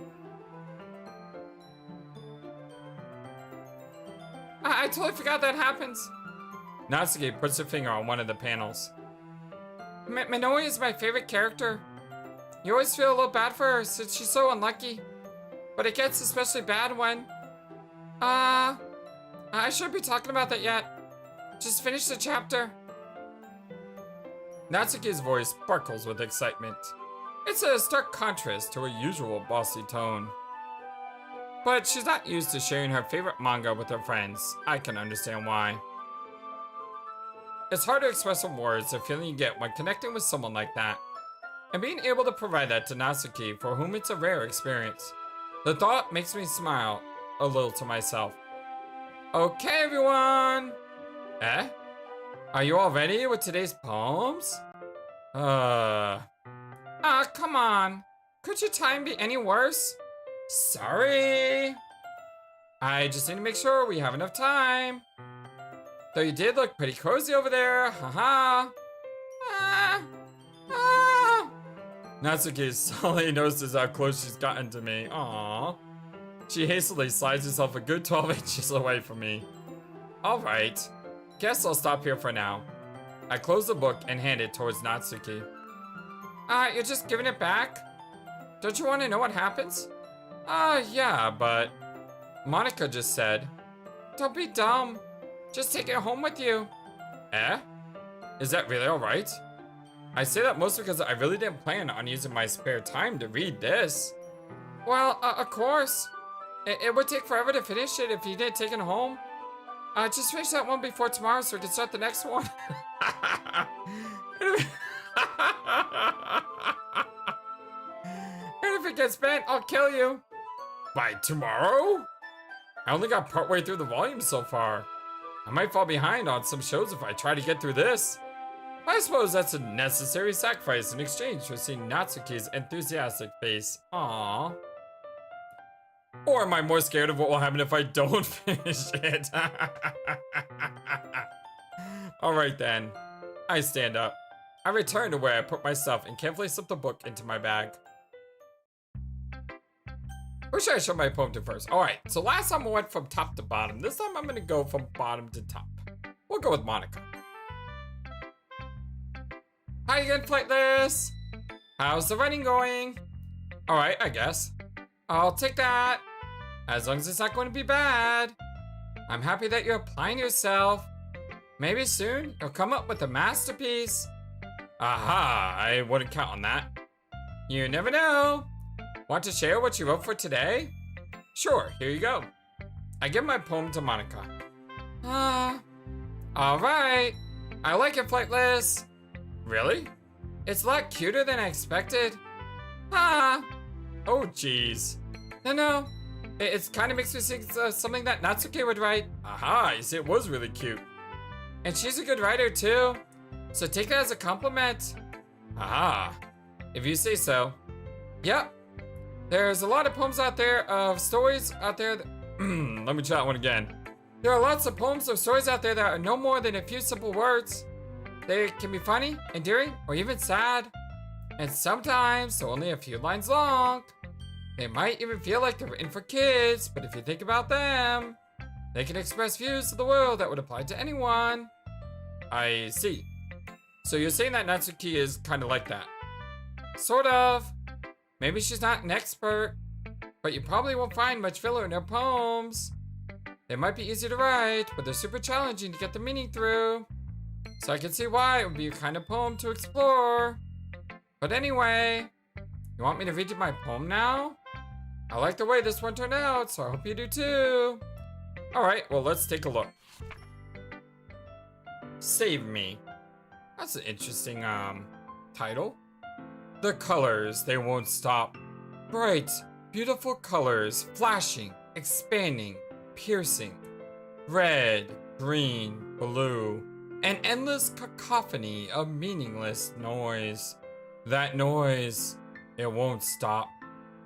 I totally forgot that happens. Natsuki puts her finger on one of the panels. Minoi is my favorite character. You always feel a little bad for her since she's so unlucky. But it gets especially bad when... I shouldn't be talking about that yet. Just finish the chapter. Natsuki's voice sparkles with excitement. It's a stark contrast to her usual bossy tone. But she's not used to sharing her favorite manga with her friends. I can understand why. It's hard to express in words the feeling you get when connecting with someone like that. And being able to provide that to Natsuki, for whom it's a rare experience. The thought makes me smile a little to myself. Okay, everyone! Are you all ready with today's poems? Come on. Could your time be any worse? Sorry. I just need to make sure we have enough time. Though you did look pretty cozy over there, haha. Natsuki suddenly notices how close she's gotten to me. Aww. She hastily slides herself a good 12 inches away from me. Alright. Guess I'll stop here for now. I close the book and hand it towards Natsuki. You're just giving it back? Don't you want to know what happens? Yeah, but... Monika just said... Don't be dumb. Just take it home with you. Is that really alright? I say that mostly because I really didn't plan on using my spare time to read this. Well, of course. It would take forever to finish it if you didn't take it home. Just finish that one before tomorrow so we can start the next one. And if it gets bent, I'll kill you. By tomorrow? I only got partway through the volume so far. I might fall behind on some shows if I try to get through this. I suppose that's a necessary sacrifice in exchange for seeing Natsuki's enthusiastic face. Aww. Or am I more scared of what will happen if I don't finish it? Alright then. I stand up. I return to where I put my stuff and carefully slip the book into my bag. Who should I show my poem to first? Alright, so last time I went from top to bottom. This time I'm gonna go from bottom to top. We'll go with Monika. Hi again, Flightless! How's the writing going? Alright, I guess. I'll take that. As long as it's not going to be bad. I'm happy that you're applying yourself. Maybe soon you'll come up with a masterpiece. Aha, I wouldn't count on that. You never know. Want to share what you wrote for today? Sure, here you go. I give my poem to Monika. Alright. I like it, Flightless. Really? It's a lot cuter than I expected. Oh jeez. No. It kind of makes me think something that Natsuki would write. Aha, you see, it was really cute. And she's a good writer too. So take that as a compliment. Aha, if you say so. Yep. There's a lot of poems out there of stories out there. Let me try that one again. There are lots of poems or stories out there that are no more than a few simple words. They can be funny, endearing, or even sad. And sometimes they're only a few lines long. They might even feel like they're written for kids, but if you think about them, they can express views of the world that would apply to anyone. I see. So you're saying that Natsuki is kind of like that? Sort of. Maybe she's not an expert, but you probably won't find much filler in her poems. They might be easy to write, but they're super challenging to get the meaning through. So I can see why it would be a kind of poem to explore. But anyway, you want me to read you my poem now? I like the way this one turned out, so I hope you do too. Alright, well let's take a look. Save Me. That's an interesting title. The colors, they won't stop. Bright, beautiful colors, flashing, expanding, piercing. Red, green, blue. An endless cacophony of meaningless noise. That noise, it won't stop.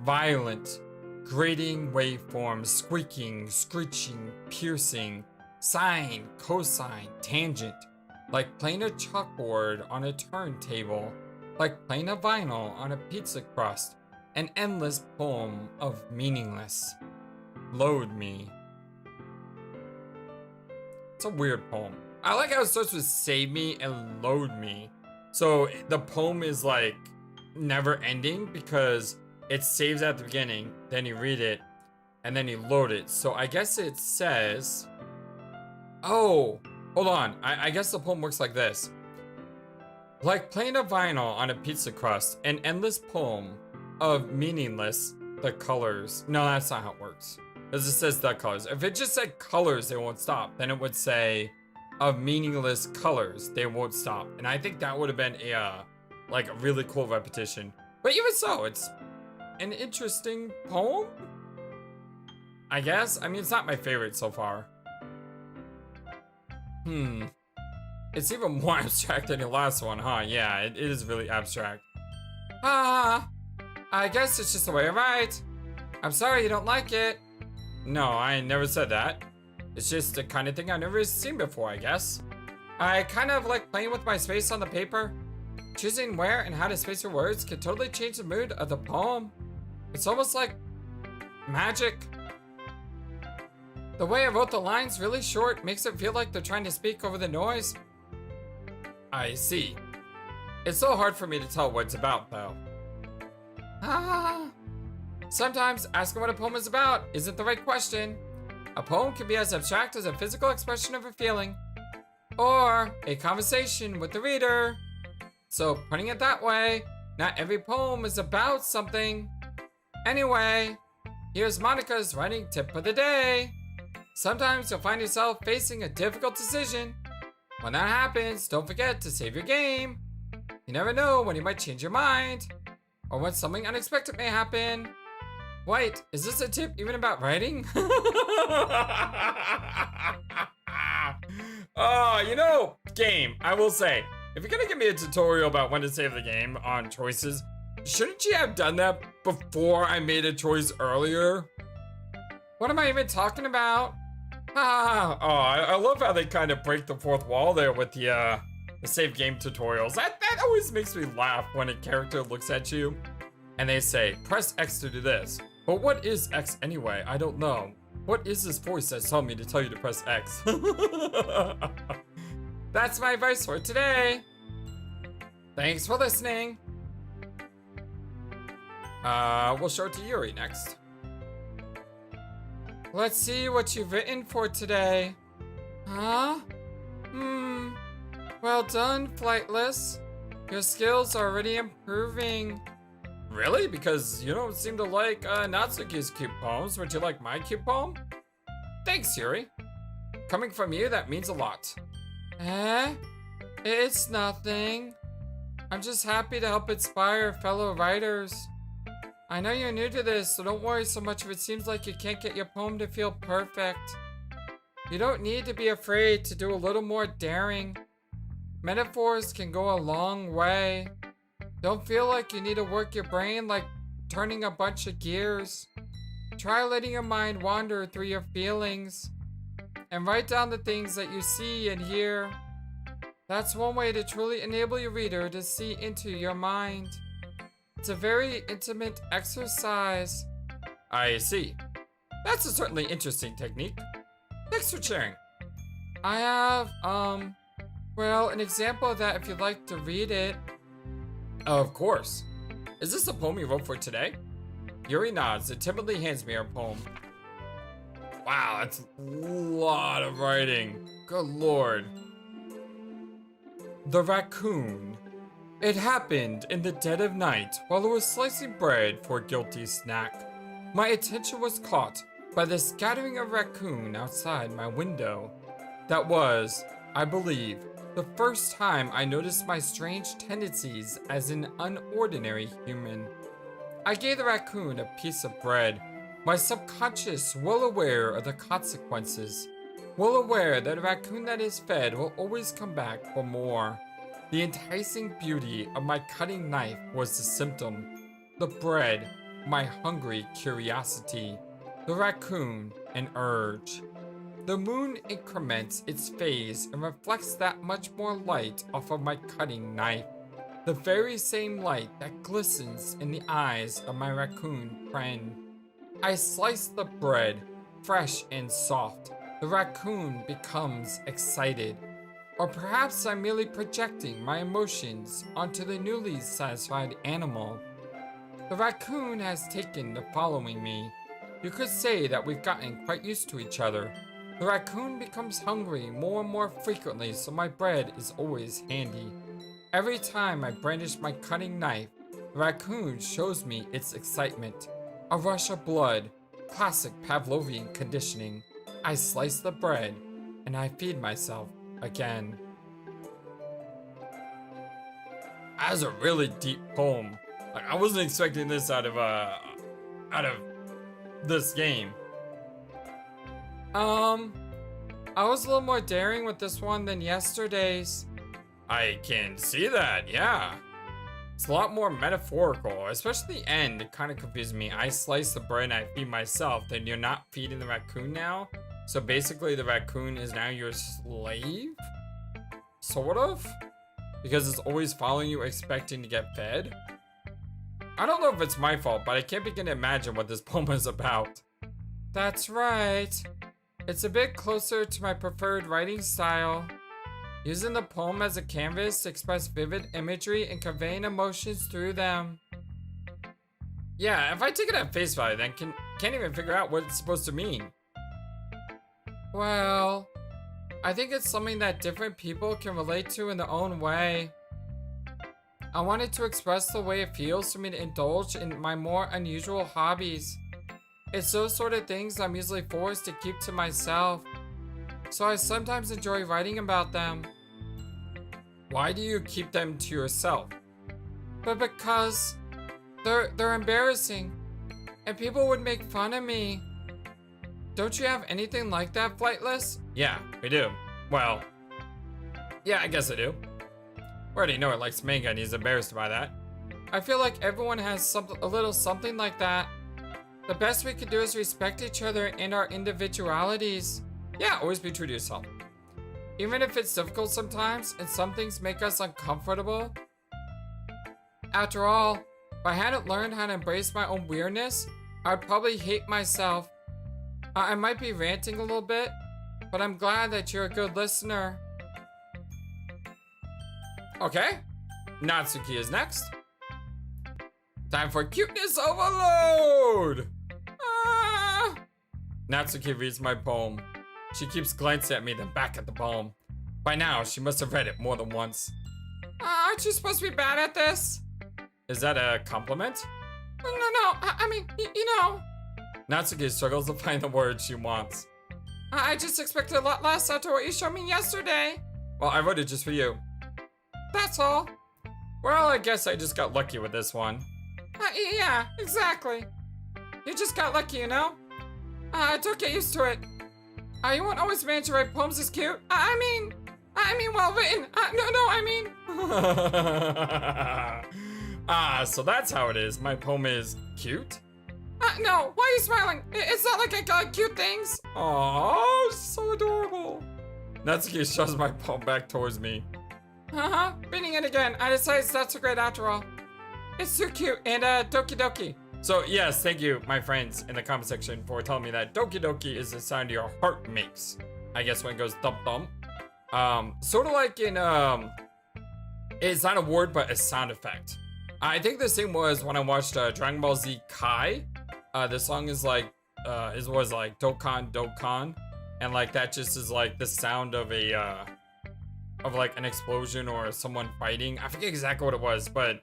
Violent, grating waveforms, squeaking, screeching, piercing. Sine, cosine, tangent. Like playing a chalkboard on a turntable. Like playing a vinyl on a pizza crust. An endless poem of meaningless. Load me. It's a weird poem. I like how it starts with save me and load me. So the poem is like never ending because it saves at the beginning, then you read it, and then you load it. So I guess it says, oh, hold on. I guess the poem works like this. Like playing a vinyl on a pizza crust, an endless poem of meaningless, the colors. No, that's not how it works. Because it says the colors. If it just said colors, they won't stop. Then it would say of meaningless colors, they won't stop. And I think that would have been a like a really cool repetition. But even so, it's an interesting poem, I guess. I mean, it's not my favorite so far. It's even more abstract than the last one, huh? Yeah, it is really abstract. I guess it's just the way I write. I'm sorry you don't like it. No, I never said that. It's just the kind of thing I've never seen before, I guess. I kind of like playing with my space on the paper. Choosing where and how to space your words can totally change the mood of the poem. It's almost like magic. The way I wrote the lines really short makes it feel like they're trying to speak over the noise. I see. It's so hard for me to tell what it's about, though. Sometimes asking what a poem is about isn't the right question. A poem can be as abstract as a physical expression of a feeling, or a conversation with the reader. So putting it that way, not every poem is about something. Anyway, here's Monika's writing tip of the day. Sometimes you'll find yourself facing a difficult decision. When that happens, don't forget to save your game. You never know when you might change your mind, or when something unexpected may happen. Wait, is this a tip even about writing? Oh, game, I will say, if you're gonna give me a tutorial about when to save the game on choices, shouldn't you have done that before I made a choice earlier? What am I even talking about? I love how they kind of break the fourth wall there with the save game tutorials. That always makes me laugh when a character looks at you and they say, press X to do this. But what is X anyway? I don't know. What is this voice that's telling me to tell you to press X? That's my advice for today. Thanks for listening. We'll show it to Yuri next. Let's see what you've written for today. Huh? Well done, Flightless. Your skills are already improving. Really? Because you don't seem to like Natsuki's cute poems. Would you like my cute poem? Thanks, Yuri. Coming from you, that means a lot. It's nothing. I'm just happy to help inspire fellow writers. I know you're new to this, so don't worry so much if it seems like you can't get your poem to feel perfect. You don't need to be afraid to do a little more daring. Metaphors can go a long way. Don't feel like you need to work your brain like turning a bunch of gears. Try letting your mind wander through your feelings and write down the things that you see and hear. That's one way to truly enable your reader to see into your mind. It's a very intimate exercise. I see. That's a certainly interesting technique. Thanks for sharing. I have, well, an example of that if you'd like to read it. Of course. Is this a poem you wrote for today? Yuri nods and timidly hands me her poem. Wow, that's a lot of writing. Good lord. The Raccoon. It happened in the dead of night while I was slicing bread for a guilty snack. My attention was caught by the scattering of raccoon outside my window. That was, I believe, the first time I noticed my strange tendencies as an unordinary human. I gave the raccoon a piece of bread, my subconscious well aware of the consequences, well aware that a raccoon that is fed will always come back for more. The enticing beauty of my cutting knife was the symptom. The bread, my hungry curiosity. The raccoon, an urge. The moon increments its phase and reflects that much more light off of my cutting knife. The very same light that glistens in the eyes of my raccoon friend. I slice the bread, fresh and soft. The raccoon becomes excited. Or perhaps I'm merely projecting my emotions onto the newly satisfied animal. The raccoon has taken to following me. You could say that we've gotten quite used to each other. The raccoon becomes hungry more and more frequently, so my bread is always handy. Every time I brandish my cutting knife, the raccoon shows me its excitement. A rush of blood, classic Pavlovian conditioning. I slice the bread, and I feed myself again. That's a really deep poem. Like, I wasn't expecting this out of this game. I was a little more daring with this one than yesterday's. I can see that, yeah. It's a lot more metaphorical, especially the end. It kind of confused me. I slice the bread and I feed myself, then you're not feeding the raccoon now? So basically the raccoon is now your slave? Sort of? Because it's always following you expecting to get fed? I don't know if it's my fault, but I can't begin to imagine what this poem is about. That's right. It's a bit closer to my preferred writing style. Using the poem as a canvas to express vivid imagery and conveying emotions through them. Yeah, if I take it at face value, then can't even figure out what it's supposed to mean. Well, I think it's something that different people can relate to in their own way. I wanted to express the way it feels for me to indulge in my more unusual hobbies. It's those sort of things I'm usually forced to keep to myself, so I sometimes enjoy writing about them. Why do you keep them to yourself? But because they're embarrassing, and people would make fun of me. Don't you have anything like that, Flightless? Yeah, we do. Well, yeah, I guess I do. We already know it likes manga and he's embarrassed by that. I feel like everyone has a little something like that. The best we can do is respect each other and our individualities. Yeah, always be true to yourself. Even if it's difficult sometimes and some things make us uncomfortable. After all, if I hadn't learned how to embrace my own weirdness, I'd probably hate myself. I might be ranting a little bit, but I'm glad that you're a good listener. Okay, Natsuki is next. Time for cuteness overload! Natsuki reads my poem. She keeps glancing at me, then back at the poem. By now, she must have read it more than once. Aren't you supposed to be bad at this? Is that a compliment? No, I mean, you know. Natsuki struggles to find the words she wants. I just expected a lot less after what you showed me yesterday. Well, I wrote it just for you. That's all. Well, I guess I just got lucky with this one. Yeah, exactly. You just got lucky, you know? Don't get used to it. You won't always manage to write poems as cute. I mean, well written. I mean. So that's how it is. My poem is cute? No, why are you smiling? It's not like I got cute things. Oh, so adorable. Natsuki shoves my poem back towards me. Reading it again. I decided it's not so great after all. It's too cute and Doki Doki. So yes, thank you, my friends in the comment section for telling me that Doki Doki is the sound your heart makes. I guess when it goes thump thump. Sort of like in it's not a word but a sound effect. I think the same was when I watched Dragon Ball Z Kai. The song is like it was like Dokkan Dokkan, and like that just is like the sound of a of like an explosion or someone fighting. I forget exactly what it was, but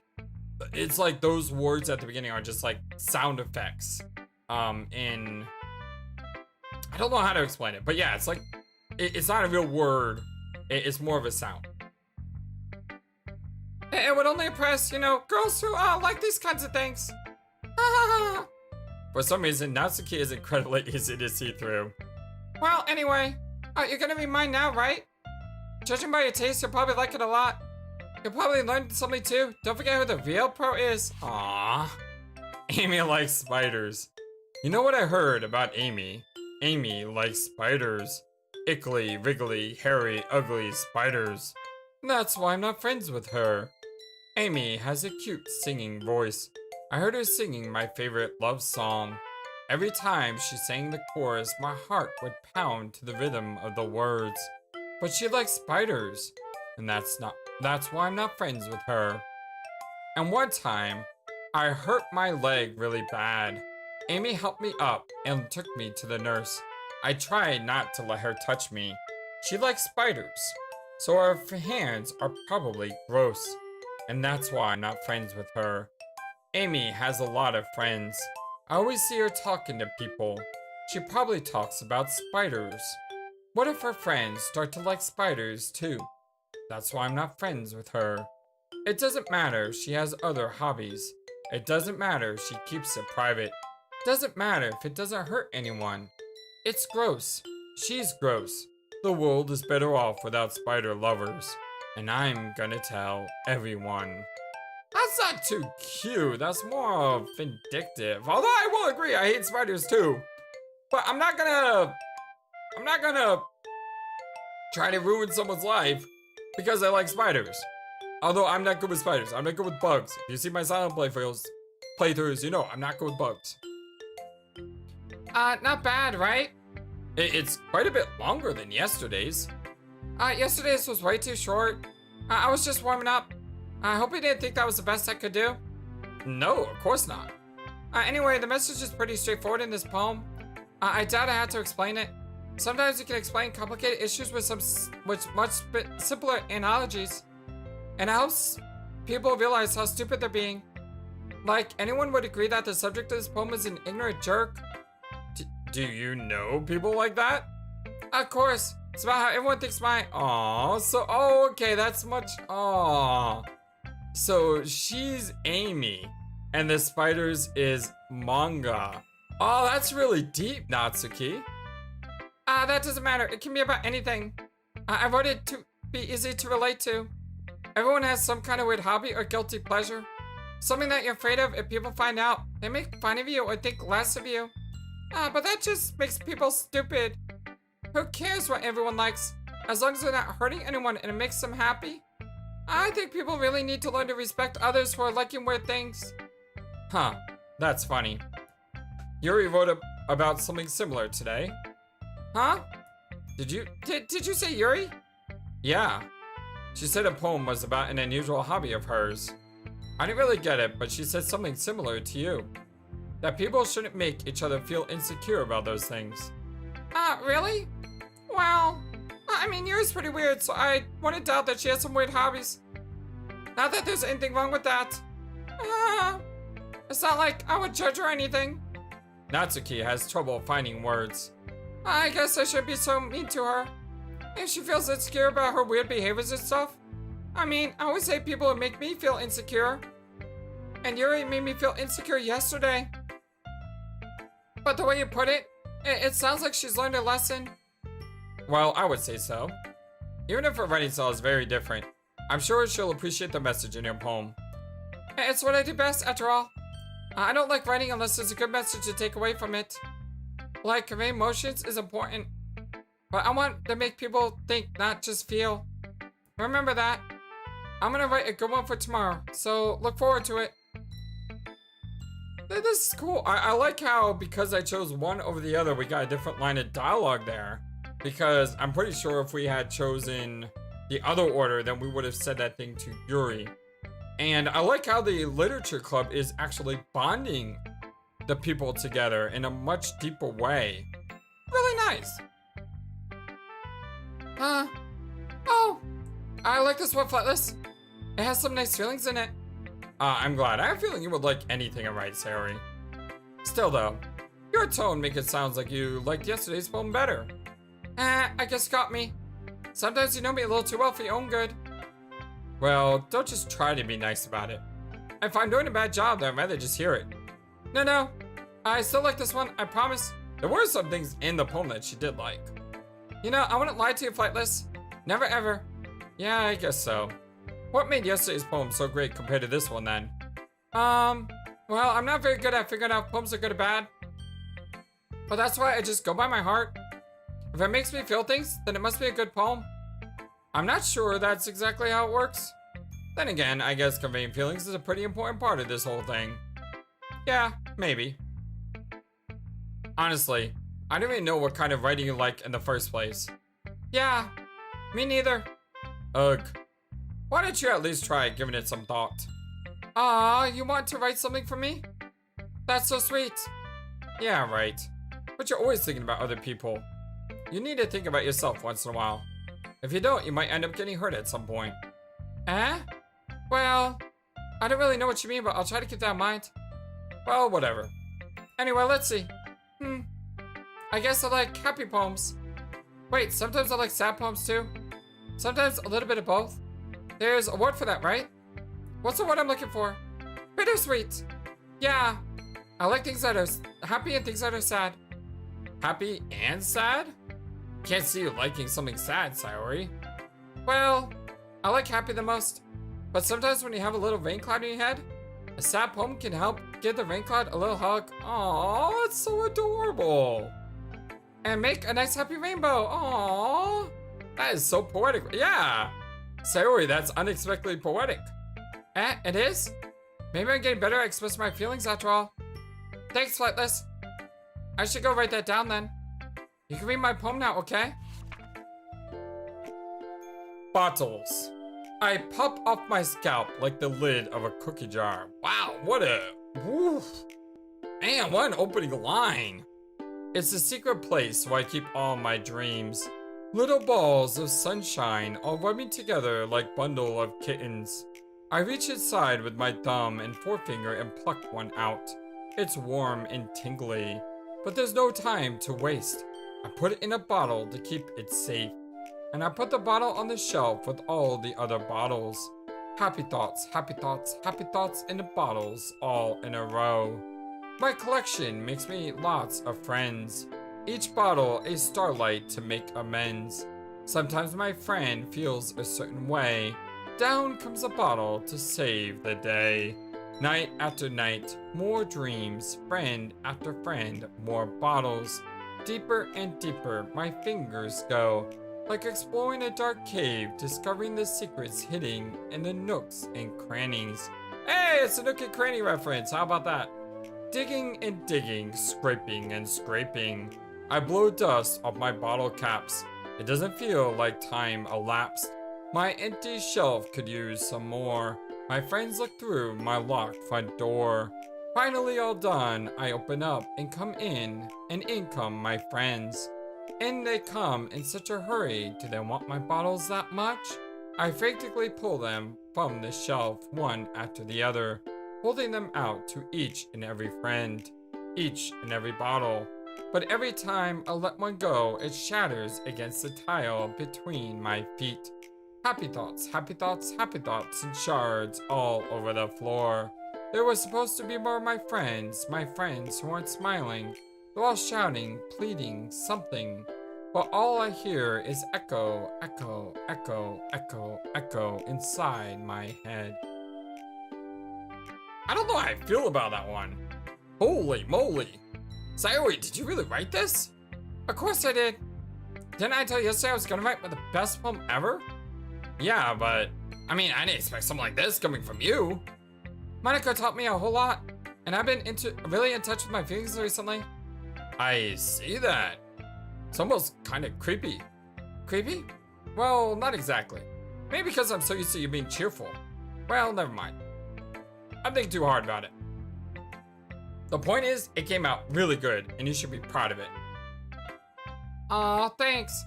it's like those words at the beginning are just like sound effects. In I don't know how to explain it, but yeah, it's like it's not a real word. It's more of a sound. It would only impress, you know, girls who like these kinds of things. For some reason, Natsuki is incredibly easy to see through. Well, anyway, you're gonna be mine now, right? Judging by your taste, you'll probably like it a lot. You'll probably learn something too. Don't forget who the real pro is. Aww. Amy likes spiders. You know what I heard about Amy? Amy likes spiders. Ickly, wriggly, hairy, ugly spiders. That's why I'm not friends with her. Amy has a cute singing voice. I heard her singing my favorite love song. Every time she sang the chorus, my heart would pound to the rhythm of the words. But she likes spiders, and that's why I'm not friends with her. And one time, I hurt my leg really bad. Amy helped me up and took me to the nurse. I tried not to let her touch me. She likes spiders, so her hands are probably gross. And that's why I'm not friends with her. Amy has a lot of friends. I always see her talking to people. She probably talks about spiders. What if her friends start to like spiders too? That's why I'm not friends with her. It doesn't matter if she has other hobbies. It doesn't matter if she keeps it private. It doesn't matter if it doesn't hurt anyone. It's gross. She's gross. The world is better off without spider lovers. And I'm gonna tell everyone. That's not too cute. That's more vindictive. Although I will agree, I hate spiders too. But I'm not gonna try to ruin someone's life because I like spiders. Although I'm not good with spiders. I'm not good with bugs. If you see my silent playthroughs, you know I'm not good with bugs. Not bad, right? It's quite a bit longer than yesterday's. Yesterday's was way too short. I was just warming up. I hope you didn't think that was the best I could do. No, of course not. Anyway, the message is pretty straightforward in this poem. I doubt I had to explain it. Sometimes you can explain complicated issues with much simpler analogies. And it helps people realize how stupid they're being. Like, anyone would agree that the subject of this poem is an ignorant jerk. Do you know people like that? Of course. It's about how everyone thinks okay, that's much, So she's Amy, and the spiders is manga. Oh, that's really deep, Natsuki. That doesn't matter. It can be about anything. I wrote it to be easy to relate to. Everyone has some kind of weird hobby or guilty pleasure. Something that you're afraid of if people find out. They make fun of you or think less of you. But that just makes people stupid. Who cares what everyone likes? As long as they're not hurting anyone and it makes them happy. I think people really need to learn to respect others for liking weird things. Huh, that's funny. Yuri wrote about something similar today. Huh? Did you say Yuri? Yeah. She said a poem was about an unusual hobby of hers. I didn't really get it, but she said something similar to you. that people shouldn't make each other feel insecure about those things. Really? Well, I mean, Yuri's pretty weird, so I wouldn't doubt that she has some weird hobbies. Not that there's anything wrong with that. It's not like I would judge or anything. Natsuki has trouble finding words. I guess I shouldn't be so mean to her. If she feels insecure about her weird behaviors and stuff. I mean, I always hate people who make me feel insecure. And Yuri made me feel insecure yesterday. But the way you put it, it sounds like she's learned a lesson. Well, I would say so. Even if her writing style is very different, I'm sure she'll appreciate the message in your poem. It's what I do best, after all. I don't like writing unless there's a good message to take away from it. Like, conveying emotions is important. But I want to make people think, not just feel. Remember that. I'm gonna write a good one for tomorrow, so look forward to it. This is cool. I like how, because I chose one over the other, we got a different line of dialogue there. Because I'm pretty sure if we had chosen the other order, then we would have said that thing to Yuri. And I like how the literature club is actually bonding the people together in a much deeper way. Really nice. Oh, I like this one, Flightless. It has some nice feelings in it. I'm glad. I have a feeling you would like anything I write, Sayori. Still though, your tone makes it sound like you liked yesterday's poem better. I guess you got me. Sometimes you know me a little too well for your own good. Well, don't just try to be nice about it. If I'm doing a bad job, then I'd rather just hear it. No, I still like this one, I promise. There were some things in the poem that she did like. You know, I wouldn't lie to you, Flightless. Never ever. Yeah, I guess so. What made yesterday's poem so great compared to this one then? Well, I'm not very good at figuring out if poems are good or bad. But that's why I just go by my heart. If it makes me feel things, then it must be a good poem. I'm not sure that's exactly how it works. Then again, I guess conveying feelings is a pretty important part of this whole thing. Yeah, maybe. Honestly, I don't even know what kind of writing you like in the first place. Yeah, me neither. Ugh. Why don't you at least try giving it some thought? You want to write something for me? That's so sweet. Yeah, right. But you're always thinking about other people. You need to think about yourself once in a while. If you don't, you might end up getting hurt at some point. Well, I don't really know what you mean, but I'll try to keep that in mind. Well, whatever. Anyway, let's see. I guess I like happy poems. Wait, sometimes I like sad poems too. Sometimes a little bit of both. There's a word for that, right? What's the word I'm looking for? Bittersweet. Yeah, I like things that are happy and things that are sad. Happy and sad? Can't see you liking something sad, Sayori. Well, I like happy the most. But sometimes when you have a little rain cloud in your head, a sad poem can help give the rain cloud a little hug. Aww, that's so adorable. And make a nice happy rainbow. Aww. That is so poetic. Yeah. Sayori, that's unexpectedly poetic. It is? Maybe I'm getting better at expressing my feelings after all. Thanks, Flightless. I should go write that down then. You can read my poem now, okay? Bottles. I pop off my scalp like the lid of a cookie jar. Wow, what a... Woof. Man, what an opening line. It's a secret place where I keep all my dreams. Little balls of sunshine all rubbing together like bundle of kittens. I reach inside with my thumb and forefinger and pluck one out. It's warm and tingly, but there's no time to waste. I put it in a bottle to keep it safe, and I put the bottle on the shelf with all the other bottles. Happy thoughts, happy thoughts, happy thoughts in the bottles, all in a row. My collection makes me lots of friends. Each bottle a starlight to make amends. Sometimes my friend feels a certain way. Down comes a bottle to save the day. Night after night, more dreams. Friend after friend, more bottles. Deeper and deeper my fingers go. Like exploring a dark cave, discovering the secrets hidden in the nooks and crannies. Hey, it's a nook and cranny reference. How about that? Digging and digging, scraping and scraping. I blow dust off my bottle caps. It doesn't feel like time elapsed. My empty shelf could use some more. My friends look through my locked front door. Finally all done, I open up and come in, and in come my friends. In they come in such a hurry. Do they want my bottles that much? I frantically pull them from the shelf one after the other, holding them out to each and every friend, each and every bottle. But every time I let one go, it shatters against the tile between my feet. Happy thoughts, happy thoughts, happy thoughts, and shards all over the floor. There was supposed to be more of my friends who weren't smiling. They're all shouting, pleading, something. But all I hear is echo, echo, echo, echo, echo inside my head. I don't know how I feel about that one. Holy moly. Sayori, did you really write this? Of course I did. Didn't I tell you yesterday I was gonna write the best poem ever? Yeah, but I mean, I didn't expect something like this coming from you. Monika taught me a whole lot, and I've been really in touch with my feelings recently. I see that. It's almost kind of creepy. Creepy? Well, not exactly. Maybe because I'm so used to you being cheerful. Well, never mind. I'm thinking too hard about it. The point is, it came out really good, and you should be proud of it. Aw, thanks.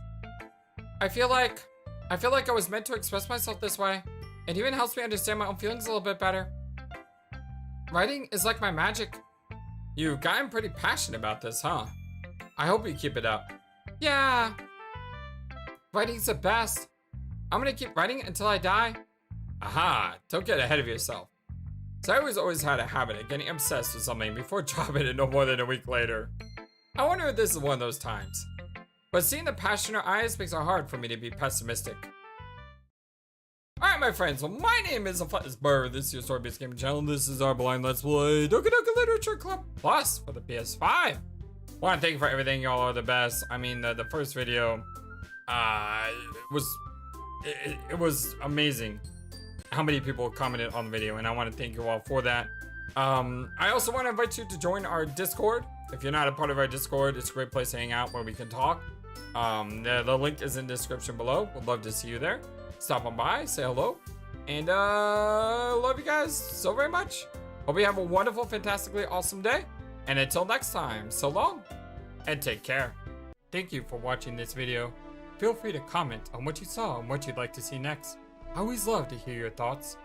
I feel like I was meant to express myself this way. It even helps me understand my own feelings a little bit better. Writing is like my magic. You've gotten pretty passionate about this, huh? I hope you keep it up. Yeah. Writing's the best. I'm gonna keep writing until I die. Aha, don't get ahead of yourself. So I always had a habit of getting obsessed with something before dropping it no more than a week later. I wonder if this is one of those times. But seeing the passion in her eyes makes it hard for me to be pessimistic. Alright, my friends, well, my name is FlightlessBird. This is your story-based gaming channel. This is our blind Let's Play Doki Doki Literature Club Plus for the PS5. Want to thank you for everything. Y'all are the best. I mean, the first video, it was amazing how many people commented on the video, and I want to thank you all for that. I also want to invite you to join our Discord. If you're not a part of our Discord, it's a great place to hang out where we can talk. The link is in the description below. Would love to see you there. Stop on by, say hello, and love you guys so very much. Hope you have a wonderful, fantastically awesome day. And until next time, so long, and take care. Thank you for watching this video. Feel free to comment on what you saw and what you'd like to see next. I always love to hear your thoughts.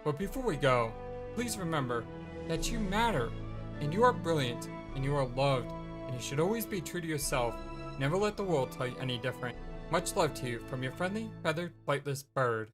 But before we go, please remember that you matter, and you are brilliant, and you are loved, and you should always be true to yourself. Never let the world tell you any different. Much love to you from your friendly, feathered, flightless bird.